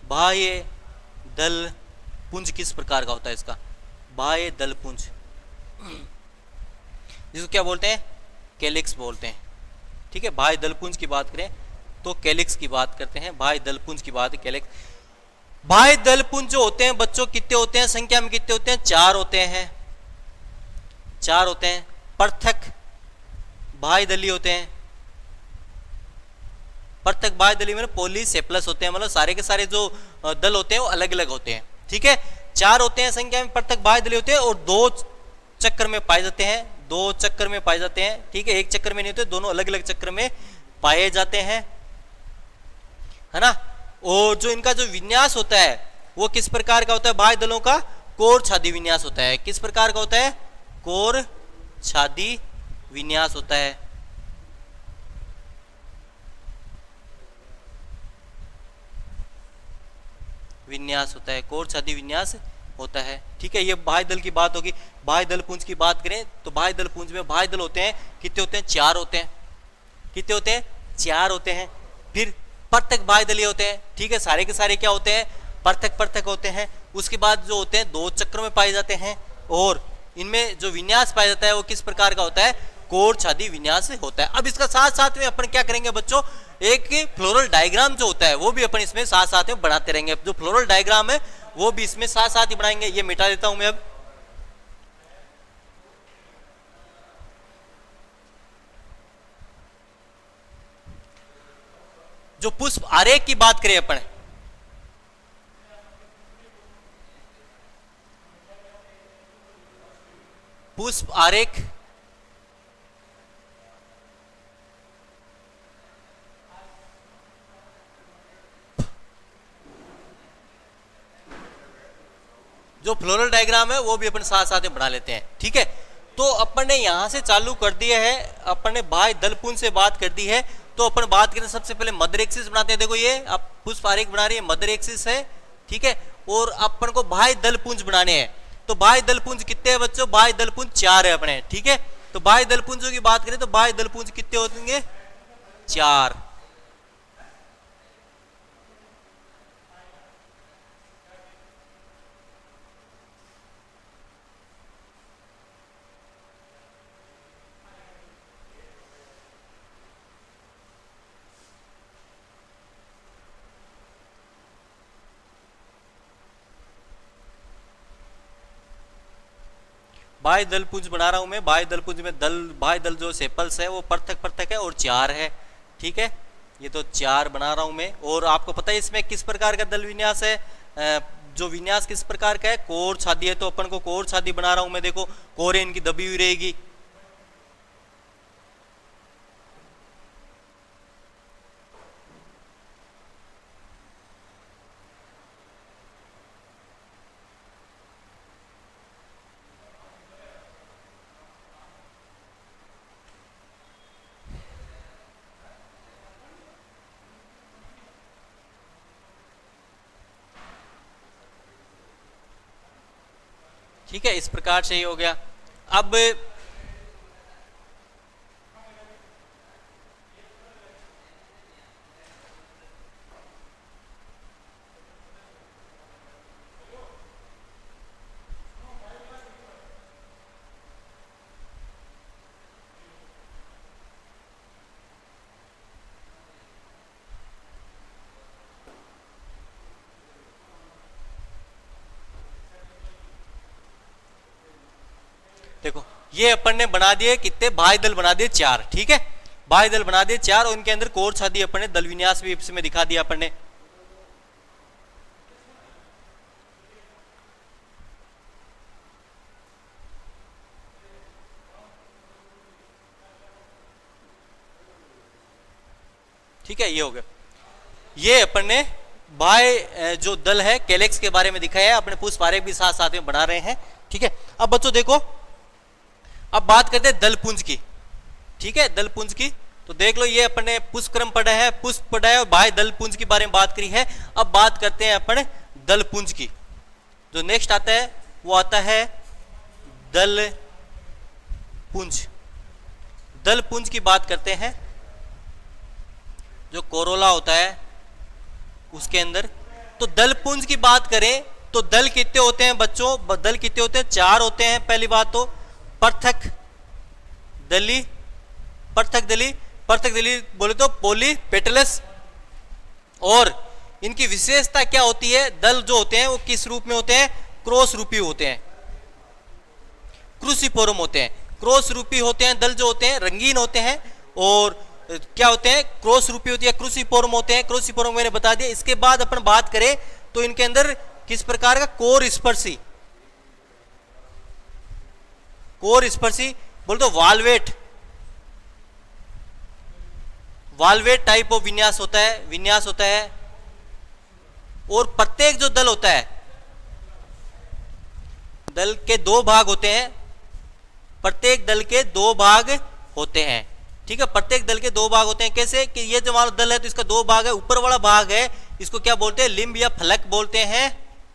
बाह्य दल पुंज किस प्रकार का होता है इसका, बाह्य दल पुंज, जिसको क्या बोलते हैं, कैलिक्स बोलते हैं, ठीक है। बाह्य दल पुंज की बात करें तो कैलिक्स की बात करते हैं, बाह्य दल पुंज की बात है कैलिक्स। बाह्य दल पुंज जो होते हैं बच्चों कितने होते हैं, संख्या में कितने होते हैं, 4 होते हैं, 4 होते हैं। पृथक बाह्य दली होते हैं, पृथक बाह्य दली में पॉलीसेप्लस होते हैं, मतलब सारे के सारे जो दल होते हैं वो अलग अलग होते हैं, ठीक है। 4 होते हैं संख्या में, पृथक बाह्य दली होते हैं, और 2 चक्कर में पाए जाते हैं, 2 चक्कर में पाए जाते हैं, ठीक है। एक चक्कर में नहीं होते, दोनों अलग अलग चक्कर में पाए जाते हैं, है ना। और जो इनका जो विन्यास होता है वो किस प्रकार का होता है, बाह्य दलों का कोर छादी विन्यास होता है। किस प्रकार का होता है, कोर छादी विन्यास होता है, विन्यास होता है, कोर छादी विन्यास होता है, ठीक है। ये बाह्य दल की बात होगी। बाह्य दल पुंज की बात करें तो बाह्य दल पुंज में बाह्य दल होते हैं, कितने होते हैं, 4 होते हैं, कितने होते हैं, 4 होते हैं। फिर पृथक बाह्य दलीय होते हैं, ठीक है, सारे के सारे क्या होते हैं, पृथक पृथक होते हैं। उसके बाद जो होते हैं 2 चक्रों में पाए जाते हैं, और इनमें जो विन्यास पाया जाता है वो किस प्रकार का होता है, कोर छादी विन्यास होता है। अब इसका साथ साथ में अपन क्या करेंगे बच्चों, एक फ्लोरल डायग्राम जो होता है वो भी अपन इसमें साथ साथ में बढ़ाते रहेंगे। जो फ्लोरल डायग्राम है वो भी इसमें साथ साथ ही बढ़ाएंगे। ये मिटा देता हूं मैं अब। जो पुष्प आरेख की बात करें अपन, पुष्प आरेख जो फ्लोरल डायग्राम है वो भी अपन साथ साथ में बढ़ा लेते हैं, ठीक है। तो अपन ने यहां से चालू कर दिया है, अपन ने बाह्य दलपुंज से बात कर दी है। तो अपन बात करें सबसे पहले मदर एक्सिस बनाते हैं। देखो ये आप पुष्प आरेख बना रही है, मदर एक्सिस है, ठीक है। और अपन को बाह्य दलपुंज बनाने हैं। तो बाह्य दलपुंज कितने हैं बच्चों, बाह्य दलपुंज 4 है अपने, ठीक है। तो बाह्य दलपुंजों की बात करें तो बाह्य दलपुंज कितने होंगे, 4। बाह्य दल पुंज बना रहा हूं मैं। बाह्य दल पुंज में दल, बाह्य दल जो सेपल्स है वो पृथक पृथक है और 4 है। ठीक है, ये तो 4 बना रहा हूं मैं। और आपको पता है इसमें किस प्रकार का दल विन्यास है, जो विन्यास किस प्रकार का है, कोर छादी है, तो अपन को कोर छादी बना रहा हूं मैं। देखो कोरें इनकी दबी हुई रहेगी। ठीक है, इस प्रकार से ही हो गया। अब देखो ये अपन ने बना दिए कितने, बाह्य दल बना दिए 4। ठीक है, बाह्य दल बना दिए 4 और उनके अंदर कोर छादी अपन ने, दल विन्यास भी इसमें दिखा दिया अपन ने। ठीक है, ये हो गया। ये अपन ने बाह्य जो दल है कैलेक्स के बारे में दिखाया है, अपने पुष्प आरेख भी साथ साथ में बना रहे हैं। ठीक है, अब बच्चों देखो, अब बात करते हैं दलपुंज की। ठीक है, दलपुंज की तो देख लो, ये अपन ने पुष्पक्रम पढ़ा है, पुष्प पढ़ा है और बाह्य दलपुंज के बारे में बात करी है। अब बात करते हैं अपन दलपुंज की। जो नेक्स्ट आता है वो आता है दलपुंज। दलपुंज की बात करते हैं। जो कोरोला होता है उसके अंदर, तो दलपुंज की बात करें तो दल कितने होते हैं बच्चों, दल कितने होते हैं, 4 होते हैं। पहली बात तो पृथक दली, पृथक दली, पृथक दली बोले तो पॉलीपेटलस। और इनकी विशेषता क्या होती है, दल जो होते हैं वो किस रूप में होते हैं, क्रॉस रूपी होते हैं, क्रूसिफोरम होते हैं, क्रॉस रूपी होते हैं। दल जो होते हैं रंगीन होते हैं और क्या होते हैं, क्रॉस रूपी होती है, क्रूसिफोरम होते हैं। क्रूसिफोरम मैंने बता दिया। इसके बाद अपन बात करें तो इनके अंदर किस प्रकार का, कोर स्पर्शी, कोर स्पर्शी बोल तो वालवेट, वालवेट टाइप ऑफ विन्यास होता है, विन्यास होता है। और प्रत्येक जो दल होता है, दल के 2 भाग होते हैं, प्रत्येक दल के 2 भाग होते हैं। ठीक है, प्रत्येक दल के 2 भाग होते हैं। कैसे कि ये जो हमारा दल है तो इसका 2 भाग है। ऊपर वाला भाग है इसको क्या बोलते हैं, लिम्ब या फलक बोलते हैं।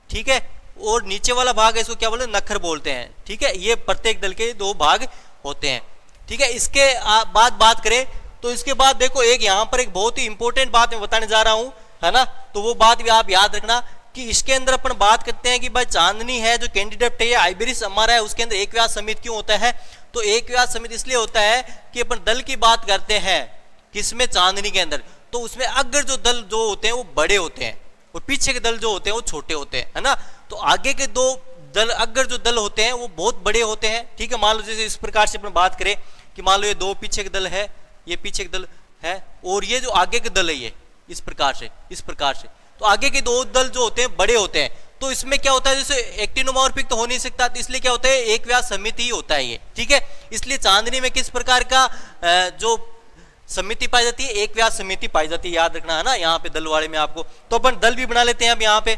ठीक है, और नीचे वाला भाग है इसको क्या बोलते हैं, नखर बोलते हैं। ठीक है, ये प्रत्येक दल के 2 भाग होते हैं। ठीक है, इसके बाद बात करें तो इसके बाद देखो, एक यहाँ पर एक बहुत ही इंपॉर्टेंट बात मैं बताने जा रहा हूं, है ना, तो वो बात भी आप याद रखना कि इसके अंदर अपन बात करते हैं कि भाई चांदनी है जो कैंडिडेट है, आइबेरिस अमारा है, उसके अंदर एक व्यास समित क्यों होता है, तो एक व्यास समित इसलिए होता है कि अपन दल की बात करते हैं किसमें, चांदनी के अंदर, तो उसमें अग्र जो दल जो होते हैं वो बड़े होते हैं और पीछे के दल जो होते हैं वो छोटे होते हैं, है ना। तो आगे के 2 दल, अग्र जो दल होते हैं वो बहुत बड़े होते हैं। ठीक है, मान लो जैसे इस प्रकार से अपन बात करें कि मान लो ये 2 पीछे के दल है, ये पीछे के दल है और ये जो आगे के दल है ये इस प्रकार से, इस प्रकार से, तो आगे के 2 दल जो होते हैं बड़े होते हैं। तो इसमें क्या होता है, जैसे एक्टिनोमॉर्फिक तो हो नहीं सकता, तो इसलिए क्या होता है, एक व्यास समिति ही होता है ये। ठीक है, इसलिए चांदनी में किस प्रकार का जो समिति पाई जाती है, एक व्यास समिति पाई जाती है, याद रखना, है ना, यहाँ पे दल वाले में आपको। तो अपन दल भी बना लेते हैं अब यहाँ पे।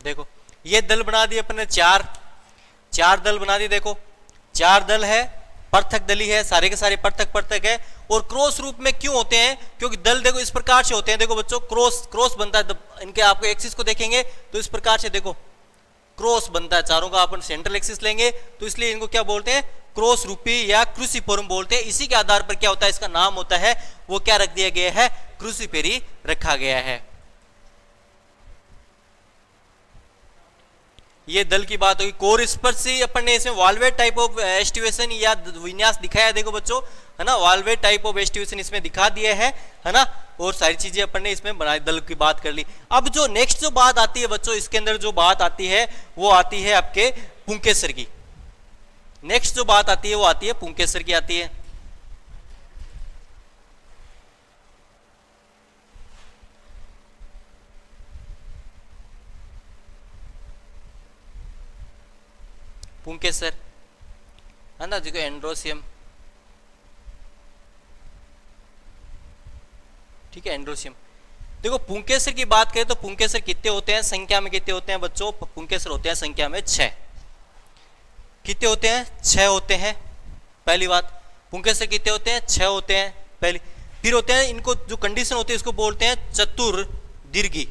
देखो ये दल बना दिए अपने 4, चार दल बना दिए, देखो चार दल है, पृथक दली है, सारे के सारे पृथक पृथक है। और क्रॉस रूप में क्यों होते हैं? क्योंकि दल देखो इस प्रकार से होते हैं, देखो बच्चों क्रॉस बनता है, इनके आपको एक्सिस को देखेंगे तो इस प्रकार से देखो क्रॉस बनता है, चारों का अपन सेंट्रल एक्सिस लेंगे तो इसलिए इनको क्या बोलते हैं? क्रॉस रूपी या क्रूसिफॉर्म बोलते हैं। इसी के आधार पर क्या होता है, इसका नाम होता है वो क्या रख दिया गया है? क्रूसिफेरी रखा गया है। ये दल की बात होगी। कोर स्पर्शी अपन ने इसमें वाल्वेट टाइप ऑफ एस्टिवेशन या विन्यास दिखाया है, देखो बच्चों, है ना, वाल्वेट टाइप ऑफ एस्टिवेशन इसमें दिखा दिया है ना, और सारी चीजें अपन ने इसमें बनाई, दल की बात कर ली। अब जो नेक्स्ट जो बात आती है बच्चों, इसके अंदर जो बात आती है वो आती है आपके पुंकेसर की। नेक्स्ट जो बात आती है वो आती है पुंकेसर की आती है। पुंकेसर है ना, जिसको एंड्रोसियम, ठीक है, एंड्रोसियम। देखो पुंकेसर की बात करें तो पुंकेसर कितने होते हैं, संख्या में कितने होते हैं बच्चों? पुंकेसर होते हैं संख्या में 6। कितने होते हैं? 6 होते हैं। पहली बात, पुंकेसर कितने होते हैं? 6 होते हैं पहली। फिर होते हैं, इनको जो कंडीशन होती है इसको बोलते हैं चतुर्दीर्घी।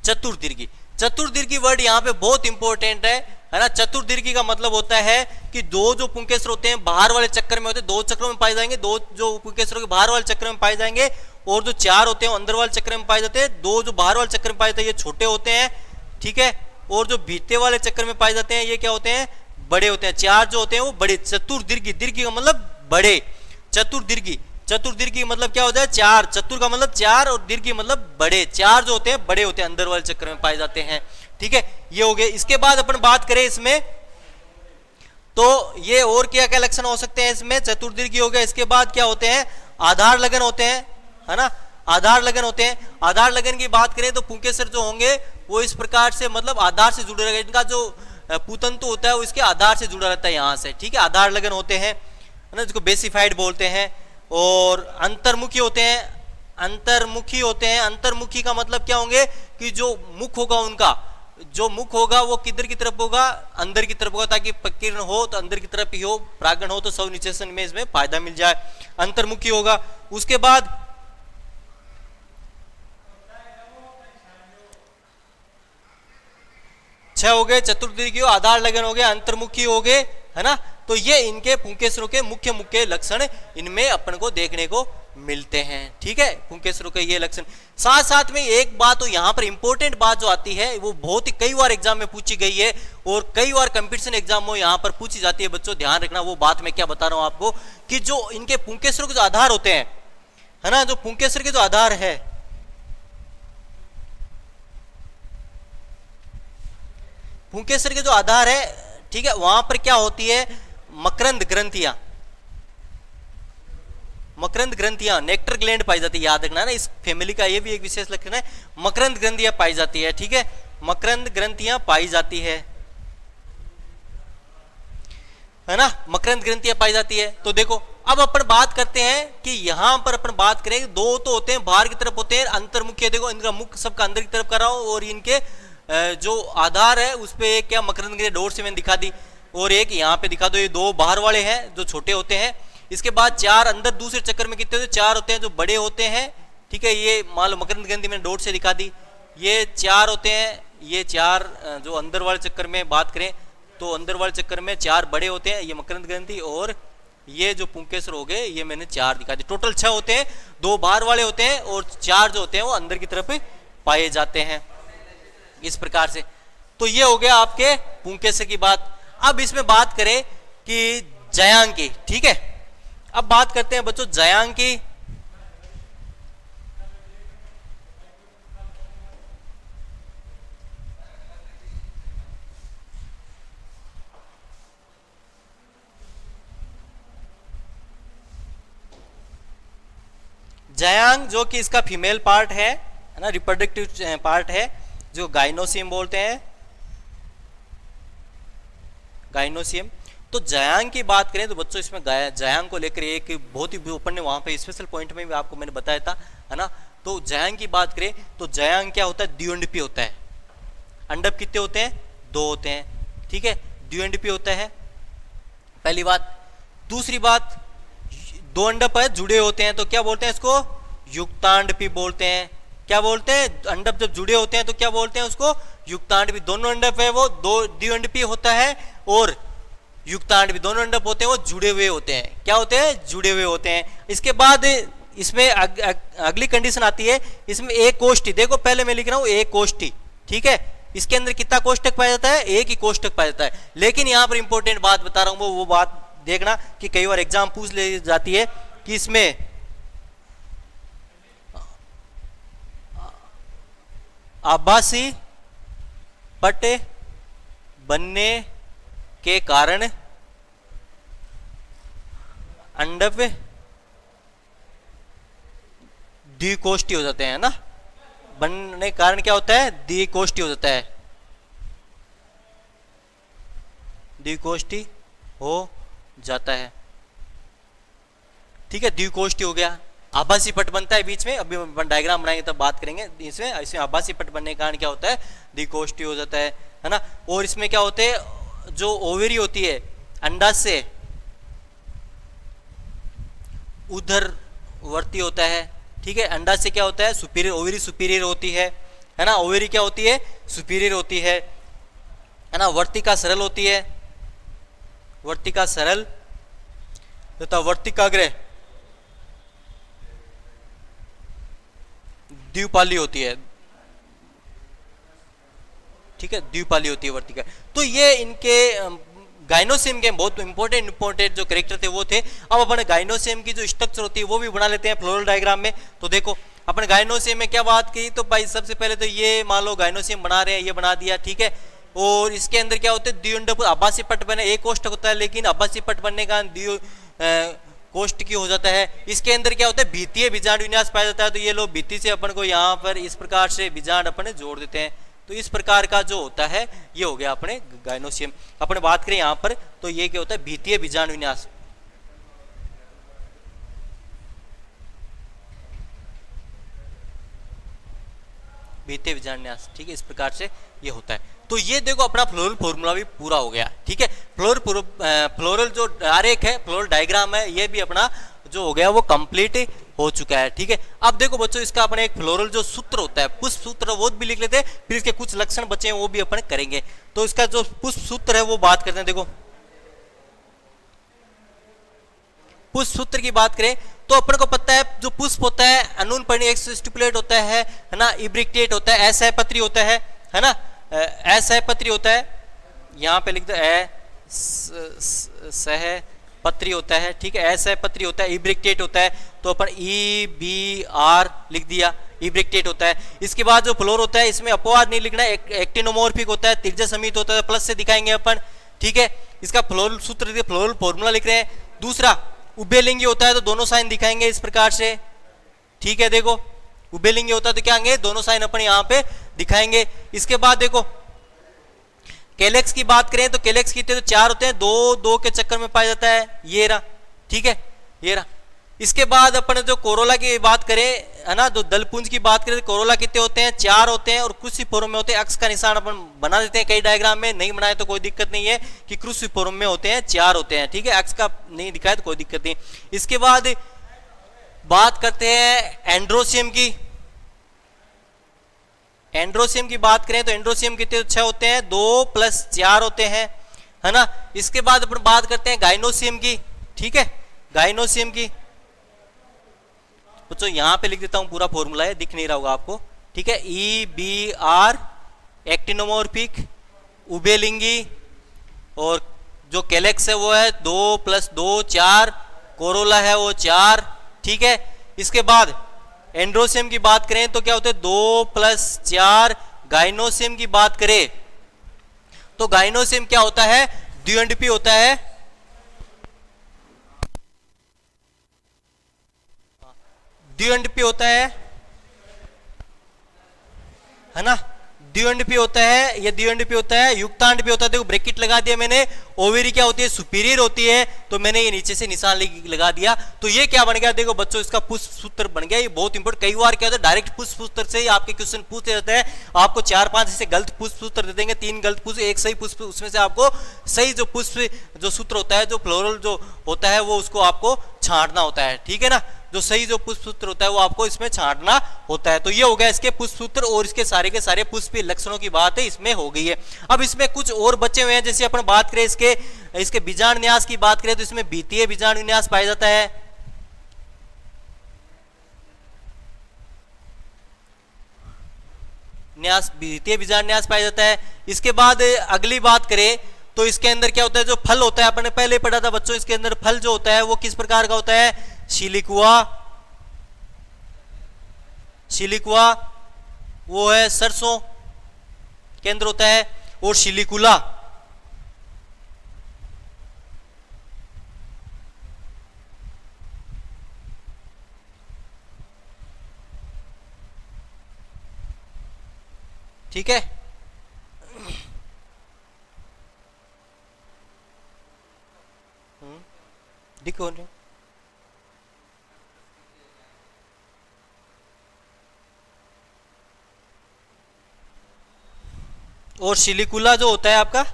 चतुर्दीर्घी, चतुर्दीर्घी वर्ड यहाँ पे बहुत इंपॉर्टेंट है ना। चतुर्दीर्घी का मतलब होता है कि दो जो पुंकेसर होते हैं बाहर वाले चक्कर में होते हैं, 2 चक्रों में पाए जाएंगे, 2 जो पुंकेसरों के बाहर वाले चक्कर में पाए जाएंगे, और जो 4 होते हैं अंदर वाले चक्कर में पाए जाते हैं। 2 जो बाहर वाले चक्कर में पाए जाते हैं ये छोटे होते हैं, ठीक है, और जो भीतर वाले चक्कर में पाए जाते हैं ये क्या होते हैं? बड़े होते हैं। 4 जो होते हैं वो बड़े। चतुर्दीर्घी, दीर्घी का मतलब बड़े, चतुर्दीर्घी, चतुर्दीर्घी मतलब क्या होता है? 4, चतुर का मतलब 4 और दीर्घी मतलब बड़े। 4 जो होते हैं बड़े होते हैं, अंदर वाले चक्कर में पाए जाते हैं, ठीक है, ये हो गए। इसके बाद अपन बात करें इसमें तो ये और क्या क्या लक्षण हो सकते हैं इसमें? चतुर्दीर्घी हो गया। इसके बाद क्या होते हैं? आधार लगन होते हैं, है ना, आधार लगन होते हैं। आधार लगन की बात करें तो पुंकेसर जो होंगे वो इस प्रकार से मतलब आधार से जुड़े रहेंगे, इनका जो पुतंतु होता है वो इसके आधार से जुड़ा रहता है यहाँ से, ठीक है, आधार लगन होते हैं, है ना, जिसको बेसिफाइड बोलते हैं। और अंतर्मुखी होते हैं, अंतर्मुखी होते हैं। अंतर्मुखी का मतलब क्या होंगे कि जो मुख होगा उनका, जो मुख होगा वो किधर की तरफ होगा? अंदर की तरफ होगा, ताकि प्रकीर्ण हो तो अंदर की तरफ ही हो, प्रागण हो तो सवनिचेषण में इसमें फायदा मिल जाए, अंतर्मुखी होगा। उसके बाद 6 हो गए, चतुर्दीर्घी, आधार लगन हो गए, अंतर्मुखी हो गए, है ना। तो ये इनके पुंकेसरों के मुख्य मुख्य लक्षण इनमें अपन को देखने को मिलते हैं, ठीक है, पुंकेसरों के ये लक्षण। साथ साथ में एक बात तो यहाँ पर इंपॉर्टेंट बात जो आती है वो बहुत ही कई बार एग्जाम में पूछी गई है और कई बार कंपटीशन एग्जाम में यहाँ पर पूछी जाती है बच्चों, ध्यान रखना। वो बात मैं क्या बता रहा हूँ आपको कि जो इनके पुंकेसरों के जो आधार होते हैं, है ना, जो पुंकेसर के जो आधार है, पुंकेसर के जो आधार है, ठीक है, वहां पर क्या होती है? मकरंद ग्रंथियां, मकरंद ग्रंथियां, नेक्टर ग्लैंड पाई जाती है, याद रखना ना, इस फैमिली का ये भी एक विशेष लक्षण है, मकरंद ग्रंथियां पाई जाती है, ठीक है, मकरंद ग्रंथियां पाई जाती है ना, मकरंद ग्रंथियां पाई जाती है। तो देखो अब अपन बात करते हैं कि यहां पर अपन बात करें, 2 तो होते हैं बाहर की तरफ होते हैं, अंतर्मुखी, देखो इनका मुख सबका अंदर की तरफ कर रहा हूं, और इनके जो आधार है उस पे क्या मकरंद ग्रंथि डोर से मैंने दिखा दी, और एक यहाँ पे दिखा दो, ये 2 बाहर वाले हैं जो छोटे होते हैं। इसके बाद 4 अंदर दूसरे चक्कर में कितने होते हैं? 4 होते हैं जो बड़े होते हैं, ठीक है, ये मान लो मकरंद ग्रंथि मैंने डोर से दिखा दी, ये 4 होते हैं, ये 4 जो अंदर वाले चक्कर में बात करें तो अंदर वाले चक्कर में 4 बड़े होते हैं, ये मकरंद ग्रंथि, और ये जो पुंकेसर हो गए ये मैंने 4 दिखा दी। टोटल 6 होते हैं, 2 बाहर वाले होते हैं और 4 जो होते हैं वो अंदर की तरफ पाए जाते हैं, इस प्रकार से। तो ये हो गया आपके पुंकेसर की बात। अब इसमें बात करें कि जयांग की, ठीक है, अब बात करते हैं बच्चों जयांग की। जयांग जो कि इसका फीमेल पार्ट है ना, रिप्रोडक्टिव पार्ट है, जो गाइनोसियम बोलते हैं, गाइनोसियम। तो जयांग की बात करें तो बच्चों इसमें जयांग को लेकर एक बहुत ही अपन ने वहां पे स्पेशल पॉइंट में भी आपको मैंने बताया था, है ना। तो जयांग की बात करें तो जयांग क्या होता है? द्विअंडपी होता है। अंडप कितने होते हैं? दो होते हैं, ठीक है, द्विअंडपी होता है, पहली बात। दूसरी बात, दो अंडप जुड़े होते हैं तो क्या बोलते हैं इसको, युक्तांडपी बोलते हैं। क्या बोलते हैं, अंडप जब जुड़े होते हैं तो क्या बोलते हैं उसको, युक्तांडपी। दोनों अंडप है वो दो द्विअंडपी होता है, और युक्तांडपी, दोनों अंडप होते हैं वो जुड़े हुए होते हैं। क्या होते हैं, जुड़े हुए होते हैं। इसके बाद इसमें अगली कंडीशन आती है, इसमें एक कोष्ठी, देखो पहले मैं लिख रहा हूं एक कोष्ठी, ठीक है, इसके अंदर कितना कोष्ठक पाया जाता है, एक ही कोष्ठक पाया जाता है। लेकिन यहां पर इंपॉर्टेंट बात बता रहा हूं, वो बात देखना कि कई बार एग्जाम पूछ ले जाती है कि इसमें आभासी पट बनने के कारण अंडप द्विकोष्ठी हो जाते हैं ना, बनने के कारण क्या होता है, द्विकोष्ठी हो जाता है, द्विकोष्ठी हो जाता है, ठीक है, द्विकोष्ठी हो गया। आभासी पट बनता है बीच में, अभी डायग्राम बनाएंगे तब बात करेंगे इसमें आभासी पट बनने के कारण क्या होता है, द्विकोष्ठी हो जाता है ना। और इसमें क्या होते हैं, जो ओवेरी होती है अंडाशय से उधरवर्ती होता है, ठीक है, अंडाशय से क्या होता है, सुपीरियर, ओवेरी सुपीरियर होती है ना, ओवेरी क्या होती है, सुपीरियर होती है ना, वर्तिका सरल होती है, वर्तिका सरल तथा वर्तिकाग्र द्विपाली होती है, ठीक है, द्विपाली होती है वर्तिका। तो ये इनके गाइनोसियम के बहुत इंपॉर्टेंट जो कैरेक्टर थे वो थे। अब अपन गाइनोसियम की जो स्ट्रक्चर होती है वो भी बना लेते हैं फ्लोरल डायग्राम में। तो देखो अपन गाइनोसियम में क्या बात की, तो भाई सबसे पहले तो ये मान लो गाइनोसियम बना रहे हैं, ये बना दिया, ठीक है, और इसके अंदर क्या होते हैं, द्विअंडप आभासी पट बने, एक कोष्ठक होता है, लेकिन आभासी पट बनने का कोष्ठकी हो जाता है। इसके अंदर क्या होता है, भित्तीय बीजांड विन्यास पाया जाता है। तो ये लोग भित्ति से अपन को यहाँ पर इस प्रकार से बीजांड अपन जोड़ देते हैं। तो इस प्रकार का जो होता है ये हो गया अपने गाइनोसियम। अपन बात करें यहाँ पर तो ये क्या होता है, भित्तीय बीजांड विन्यास, भित्तीय बीजांड विन्यास, ठीक है, इस प्रकार से ये होता है। तो ये देखो अपना फ्लोरल फॉर्मूला भी पूरा हो गया, ठीक है। फ्लोरल जो आरेख है, फ्लोरल डायग्राम है, ये भी अपना जो हो गया वो कंप्लीट हो चुका है, ठीक है। अब देखो बच्चों इसका अपने एक फ्लोरल जो सूत्र होता है, पुष्प सूत्र, वो भी लिख लेते हैं, फिर इसके कुछ लक्षण बचे हैं वो भी अपन करेंगे। तो इसका जो पुष्प सूत्र है वो बात करते हैं। देखो पुष्प सूत्र की बात करें तो अपन को पता है जो पुष्प होता है अनून पर्णी स्टिपुलेट होता है ना, इब्रिक्टेट होता है, असहपत्री होता है ना, असहपत्री होता है, यहाँ पे लिख दो सहपत्री होता है, ठीक है, असहपत्री होता है, इब्रिक्टेट होता है, तो अपन EBR लिख दिया, इब्रिक्टेट होता है। इसके बाद जो फ्लोर होता है इसमें अपवाद नहीं लिखना, एक्टिनोमोर्फिक होता है, त्रिज्या समीत होता है, प्लस से दिखाएंगे अपन, ठीक है। इसका फ्लोरल सूत्र, फ्लोरल फॉर्मूला लिख रहे हैं। दूसरा उभयलिंगी होता है तो दोनों साइन दिखाएंगे इस प्रकार से, ठीक है। देखो उभयलिंगी होता है तो क्या आएंगे, दोनों साइन अपन यहाँ पे दिखाएंगे। इसके बाद देखो कैलेक्स की बात करें तो कैलेक्स कितने, तो 4 होते हैं, 2 के चक्कर में पाया जाता है, ये रहा, ठीक है, ये रहा। इसके बाद अपन जो कोरोला की बात करें है ना, तो दलपुंज की बात करें तो कोरोला कितने होते हैं, 4 होते हैं, और क्रूसी फॉर्म में होते हैं। अक्ष का निशान अपन बना देते हैं कई डायग्राम में, नहीं बनाए तो कोई दिक्कत नहीं है कि क्रूसी फॉर्म में होते हैं, 4 होते हैं, ठीक है, अक्ष का नहीं दिखाए तो कोई दिक्कत नहीं। इसके बाद बात करते हैं एंड्रोसियम की। एंड्रोसियम की बात करें तो एंड्रोसियम कितने 6 होते हैं, 2 + 4 होते हैं, है ना। इसके बाद अपन बात करते हैं गाइनोसियम की, ठीक है, गाइनोसियम की। बच्चों यहाँ पे लिख देता हूं, पूरा फॉर्मूला है, दिख नहीं रहा होगा आपको, ठीक है, EBR एक्टिनोमोर्फिक, उभयलिंगी, और जो कैलेक्स है वो है 2 + 2 4, कोरोला है वो 4, ठीक है। इसके बाद एंड्रोसियम की बात करें तो क्या होते हैं, 2 + 4। गाइनोसियम की बात करें तो गाइनोसियम क्या होता है, द्विअंडपी होता है, द्विअंडपी होता है ना, द्विअंड होता है, ये द्विअंड होता है, युक्तांड होता है। देखो ब्रैकेट लगा दिया मैंने। ओवेरी क्या होती है, सुपीरियर होती है, तो मैंने ये नीचे से निशान लगा दिया। तो ये क्या बन गया, देखो बच्चों इसका पुष्पसूत्र बन गया। ये बहुत इंपॉर्टेंट, कई बार क्या होता है डायरेक्ट पुष्पसूत्र से ही आपके क्वेश्चन पूछते जाते हैं। आपको 4-5 ऐसे गलत पुष्पसूत्र दे देंगे, 3 गलत पुष्प, एक सही पुष्प, उसमें से आपको सही जो पुष्प जो सूत्र होता है, जो फ्लोरल जो होता है, वो उसको आपको छांटना होता है, ठीक है ना। जो सही जो पुष्प सूत्र होता है वो आपको इसमें छांटना होता है। तो ये हो गया इसके पुष्प सूत्र, और इसके सारे के सारे पुष्पीय लक्षणों की बात है इसमें हो गई है। अब इसमें कुछ और बचे हुए हैं, जैसे अपन बात करें इसके बीजांड न्यास की बात करें, तो इसमें बीतीय बीजांड न्यास पाया जाता है। न्यास, बीतीय बीजांड न्यास पाया जाता है। इसके बाद अगली बात करें तो इसके अंदर क्या होता है, जो फल होता है, आपने पहले पढ़ा था बच्चों, इसके अंदर फल जो होता है वो किस प्रकार का होता है, शिलिकुआ। शिलिकुआ वो है सरसों के अंदर होता है, और शिलिकुला ठीक है। देखो और शिलिकुला जो होता है आपका,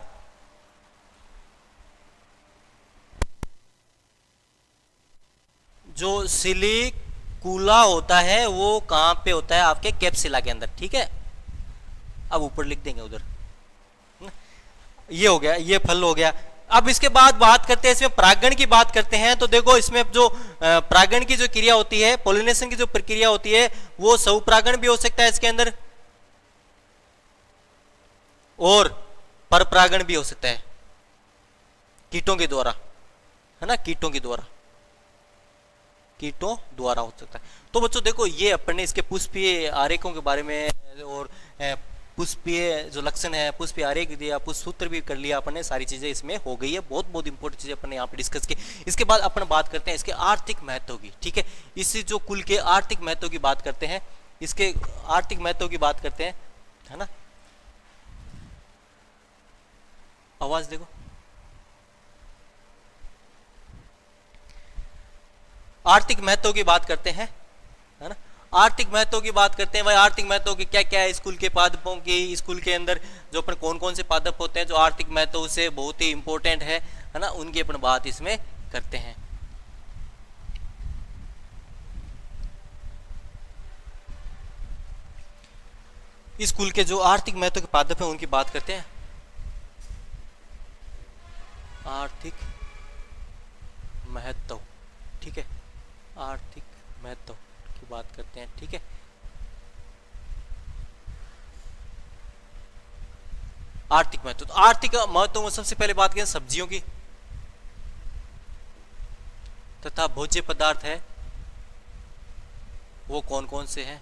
जो सिलिकुला होता है वो कहां पे होता है, आपके कैप्सिला के अंदर, ठीक है। अब ऊपर लिख देंगे उधर। ये हो गया, ये फल हो गया। अब इसके बाद बात करते हैं इसमें परागण की बात करते हैं। तो देखो इसमें जो परागण की जो क्रिया होती है, पोलिनेशन की जो प्रक्रिया होती है, वो स्वपरागण भी हो सकता है इसके अंदर, और परपरागण भी हो सकता है कीटों के द्वारा, है ना, कीटों के द्वारा, कीटों द्वारा हो सकता है। तो बच्चों देखो ये अपने इसके पुष्पीय आरेखों के बारे में, और पुष्पीय जो लक्षण है, पुष्पीय आरेख दिया, पुष्प सूत्र भी कर लिया अपने, सारी चीजें इसमें हो गई है। बहुत बहुत इंपॉर्टेंट चीजें अपने यहाँ पे डिस्कस की। इसके बाद अपन बात करते हैं इसके आर्थिक महत्व की, ठीक है। इस जो कुल के आर्थिक महत्व की बात करते हैं, इसके आर्थिक महत्व की बात करते हैं, है ना। आवाज देखो, आर्थिक महत्व की बात करते हैं, है ना। आर्थिक महत्व की बात करते हैं भाई, आर्थिक महत्व की क्या क्या है स्कूल के पादपों की, स्कूल के अंदर जो अपन कौन कौन से पादप होते हैं जो आर्थिक महत्व से बहुत ही इंपॉर्टेंट है ना, उनकी अपन बात इसमें करते हैं। स्कूल के जो आर्थिक महत्व के पादप हैं उनकी बात करते हैं। आर्थिक महत्व, ठीक है, आर्थिक महत्व की बात करते हैं, ठीक है। आर्थिक महत्व, तो आर्थिक महत्व में सबसे पहले बात करें सब्जियों की तथा भोज्य पदार्थ है वो कौन कौन से हैं,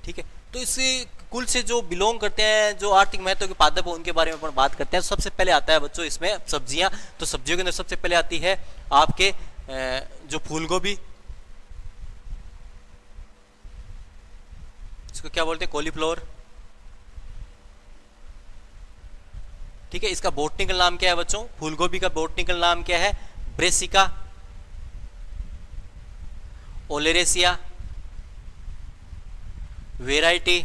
ठीक है। तो इसी कुल से जो बिलोंग करते हैं, जो आर्थिक महत्व के पादप है, उनके बारे में अपन बात करते हैं। सबसे पहले आता है बच्चों इसमें सब्जियां। तो सब्जियों के अंदर सबसे पहले आती है आपके जो फूल गोभी, इसको क्या बोलते हैं, कॉलीफ्लावर, ठीक है। इसका बोटनिकल नाम क्या है बच्चों, फूल गोभी का बोटनिकल नाम क्या है, ब्रेसिका ओलेरेसिया वेराइटी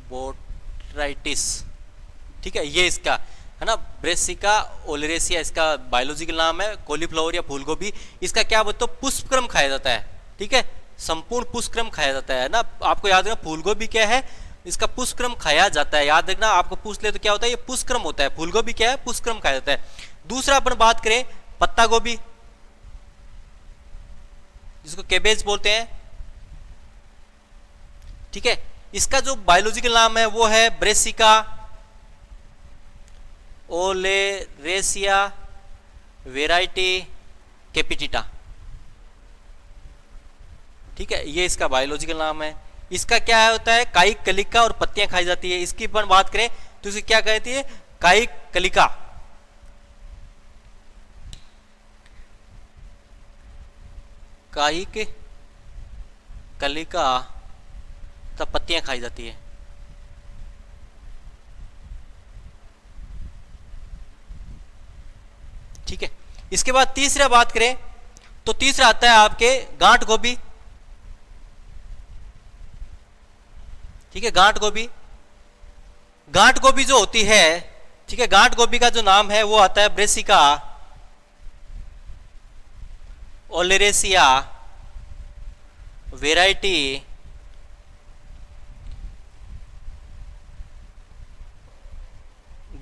बोट्राइटिस, ठीक है। ये इसका है ना, ब्रेसिका ओलेरेसिया इसका बायोलॉजिकल नाम है। कॉलीफ्लावर या फूलगोभी, इसका क्या बोलते हो, पुष्पक्रम खाया जाता है, ठीक है। संपूर्ण पुष्पक्रम खाया जाता है ना। आपको याद रखना फूलगोभी क्या है, इसका पुष्पक्रम खाया जाता है, याद रखना। आपको पूछ ले तो क्या होता है, ये पुष्पक्रम होता है। फूलगोभी क्या है, पुष्पक्रम खाया जाता है। दूसरा अपन बात करें पत्ता गोभी, जिसको कैबेज बोलते हैं, ठीक है। इसका जो बायोलॉजिकल नाम है वो है ब्रेसिका ओलेरेसिया वेराइटी कैपिटिटा, ठीक है। ये इसका बायोलॉजिकल नाम है। इसका क्या होता है, कायिक कलिका और पत्तियां खाई जाती है। इसकी अपन बात करें तो इसे क्या कहती है, कायिक कलिका, कायिक कलिका तब पत्तियां खाई जाती है, ठीक है। इसके बाद तीसरा बात करें तो तीसरा आता है आपके गांठ गोभी। ठीक है, गांठ गोभी। गांठ गोभी जो होती है, ठीक है, गांठ गोभी का जो नाम है वो आता है ब्रेसिका ओलेरेसिया वेराइटी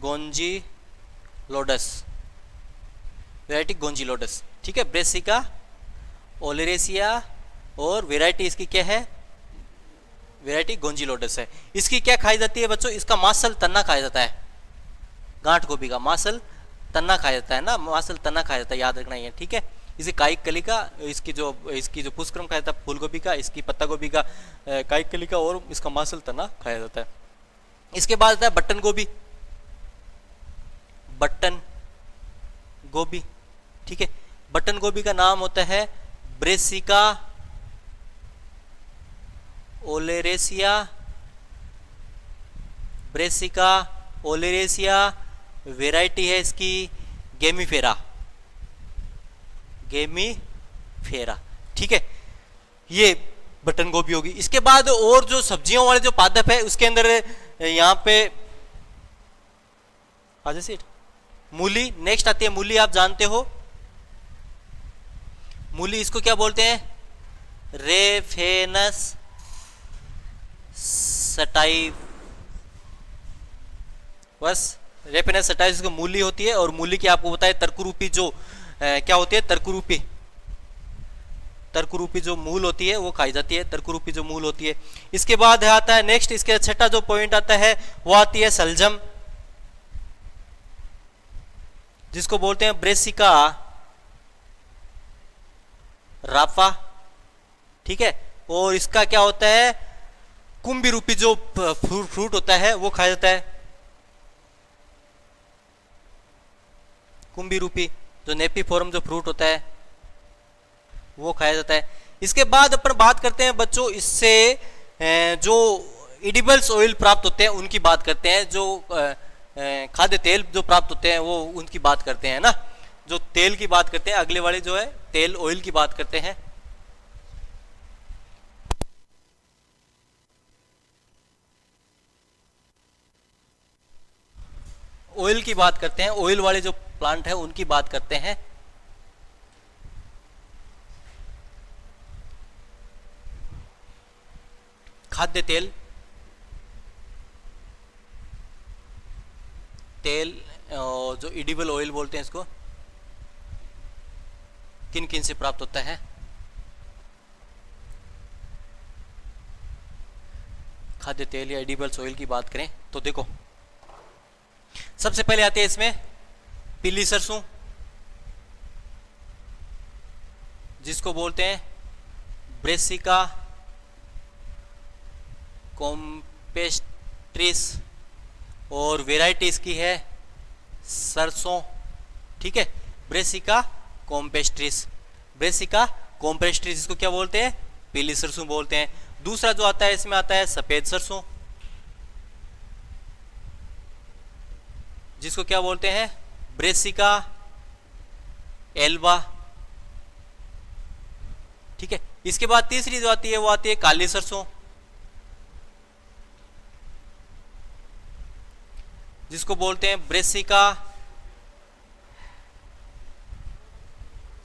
गोंजिलोडस, वेराइटी गोंजिलोडस। ठीक है, ब्रेसिका ओलेरेसिया और वेराइटी इसकी क्या है, वेराइटी गोंजिलोडस है। इसकी क्या खाई जाती है बच्चों, इसका मासल तन्ना खाया जाता है। गांठ गोभी का मासल तन्ना खाया जाता है ना, मासल तन्ना खाया जाता है, याद रखना ये। ठीक है, इसे कायिक कलिका, इसकी जो पुष्पक्रम खाया जाता है फूल गोभी का, इसकी पत्ता गोभी का कायिक कलिका और इसका मासल तना खाया जाता है। इसके बाद आता है बटन गोभी, बटन गोभी। ठीक है, बटन गोभी का नाम होता है Brassica oleracea, Brassica oleracea variety है इसकी गेमीफेरा, गेमीफेरा। ठीक है, ये बटन गोभी होगी। इसके बाद और जो सब्जियों वाले जो पादप है उसके अंदर यहाँ पे आजा सीट मूली नेक्स्ट आती है। मूली आप जानते हो, मूली इसको क्या बोलते हैं, रेफेनस सटाइव, बस रेफेनस सटाइव इसको मूली होती है। और मूली की आपको बताए तर्करूपी जो क्या होती है, तर्करूपी, तर्करूपी जो मूल होती है वो खाई जाती है, तर्करूपी जो मूल होती है। इसके बाद आता है नेक्स्ट, इसके छठा जो पॉइंट आता है वो आती है सलजम, जिसको बोलते हैं ब्रेसिका राफा। ठीक है, और इसका क्या होता है, कुंभी रूपी जो फ्रूट होता है वो खाया जाता है, कुंभी रूपी जो नेपीफोरम जो फ्रूट होता है वो खाया जाता है। इसके बाद अपन बात करते हैं बच्चों, इससे जो एडिबल्स ऑयल प्राप्त होते हैं उनकी बात करते हैं, जो खाद्य तेल जो प्राप्त होते हैं वो उनकी बात करते हैं ना, जो तेल की बात करते हैं। अगले वाले जो है तेल ऑयल की बात करते हैं। ऑयल की बात करते हैं, ऑयल वाले जो प्लांट है उनकी बात करते हैं। खाद्य तेल, तेल जो एडिबल ऑयल बोलते हैं इसको, किन किन से प्राप्त होता है, खाद्य तेल या एडिबल्स ऑयल की बात करें तो देखो सबसे पहले आते हैं इसमें पीली सरसों, जिसको बोलते हैं ब्रेसिका कॉम्पेस्ट्रिस और वेराइटी इसकी है सरसों। ठीक है, ब्रेसिका कॉम्पेस्ट्रिस, ब्रेसिका कॉम्पेस्ट्रिस इसको क्या बोलते हैं, पीली सरसों बोलते हैं। दूसरा जो आता है इसमें आता है सफेद सरसों, जिसको क्या बोलते हैं ब्रेसिका एल्वा। ठीक है, इसके बाद तीसरी जो आती है वो आती है काली सरसों, जिसको बोलते हैं ब्रेसिका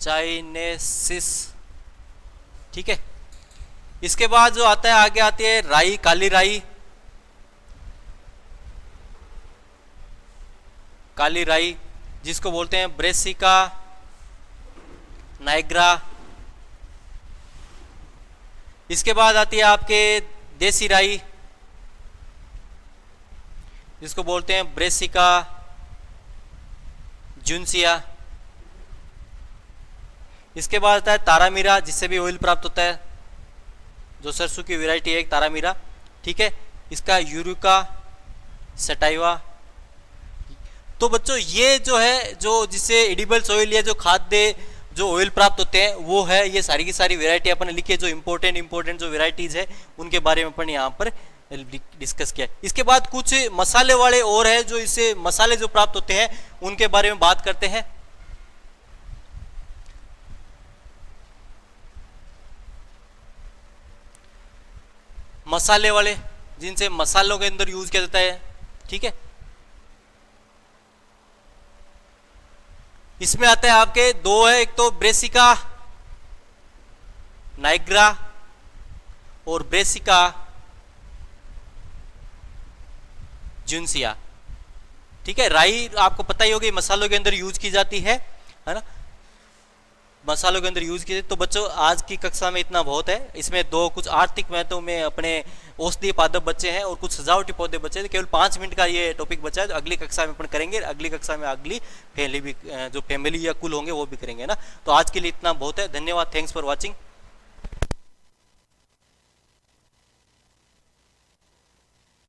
चाइनेसिस। ठीक है, इसके बाद जो आता है आगे आती है राई, काली राई, काली राई जिसको बोलते हैं ब्रेसिका नाइग्रा। इसके बाद आती है आपके देसी राई, जिसको बोलते हैं ब्रेसिका जुनसिया। इसके बाद आता है तारामीरा, जिससे भी ऑयल प्राप्त होता है, जो सरसों की वैरायटी है एक तारामीरा। ठीक है, इसका यूरिका सटाइवा। तो बच्चों ये जो है, जो जिससे एडिबल्स ऑयल या जो खाद्य जो ऑयल प्राप्त होते हैं वो है, ये सारी की सारी वैरायटी अपन ने लिखी है, जो इंपॉर्टेंट जो वैरायटीज है उनके बारे में अपन यहाँ पर डिस्कस किया। इसके बाद कुछ मसाले वाले और है, जो इससे मसाले जो प्राप्त होते हैं उनके बारे में बात करते हैं। मसाले वाले, जिनसे मसालों के अंदर यूज किया जाता है, ठीक है। इसमें आते हैं आपके दो है, एक तो ब्रेसिका नाइग्रा और ब्रेसिका जुनसिया, ठीक है। राई आपको पता ही होगी मसालों के अंदर यूज की जाती है ना, मसालों के अंदर यूज की जाती। तो बच्चों आज की कक्षा में इतना बहुत है। इसमें दो कुछ आर्थिक महत्व में अपने औषधीय पादप बचे हैं और कुछ सजावटी पौधे बचे हैं। केवल 5 मिनट का ये टॉपिक बचा है, तो अगली कक्षा में अपन करेंगे। अगली कक्षा में अगली फैमिली भी, जो फैमिली या कुल होंगे वो भी करेंगे ना। तो आज के लिए इतना बहुत है। धन्यवाद, थैंक्स फॉर वॉचिंग।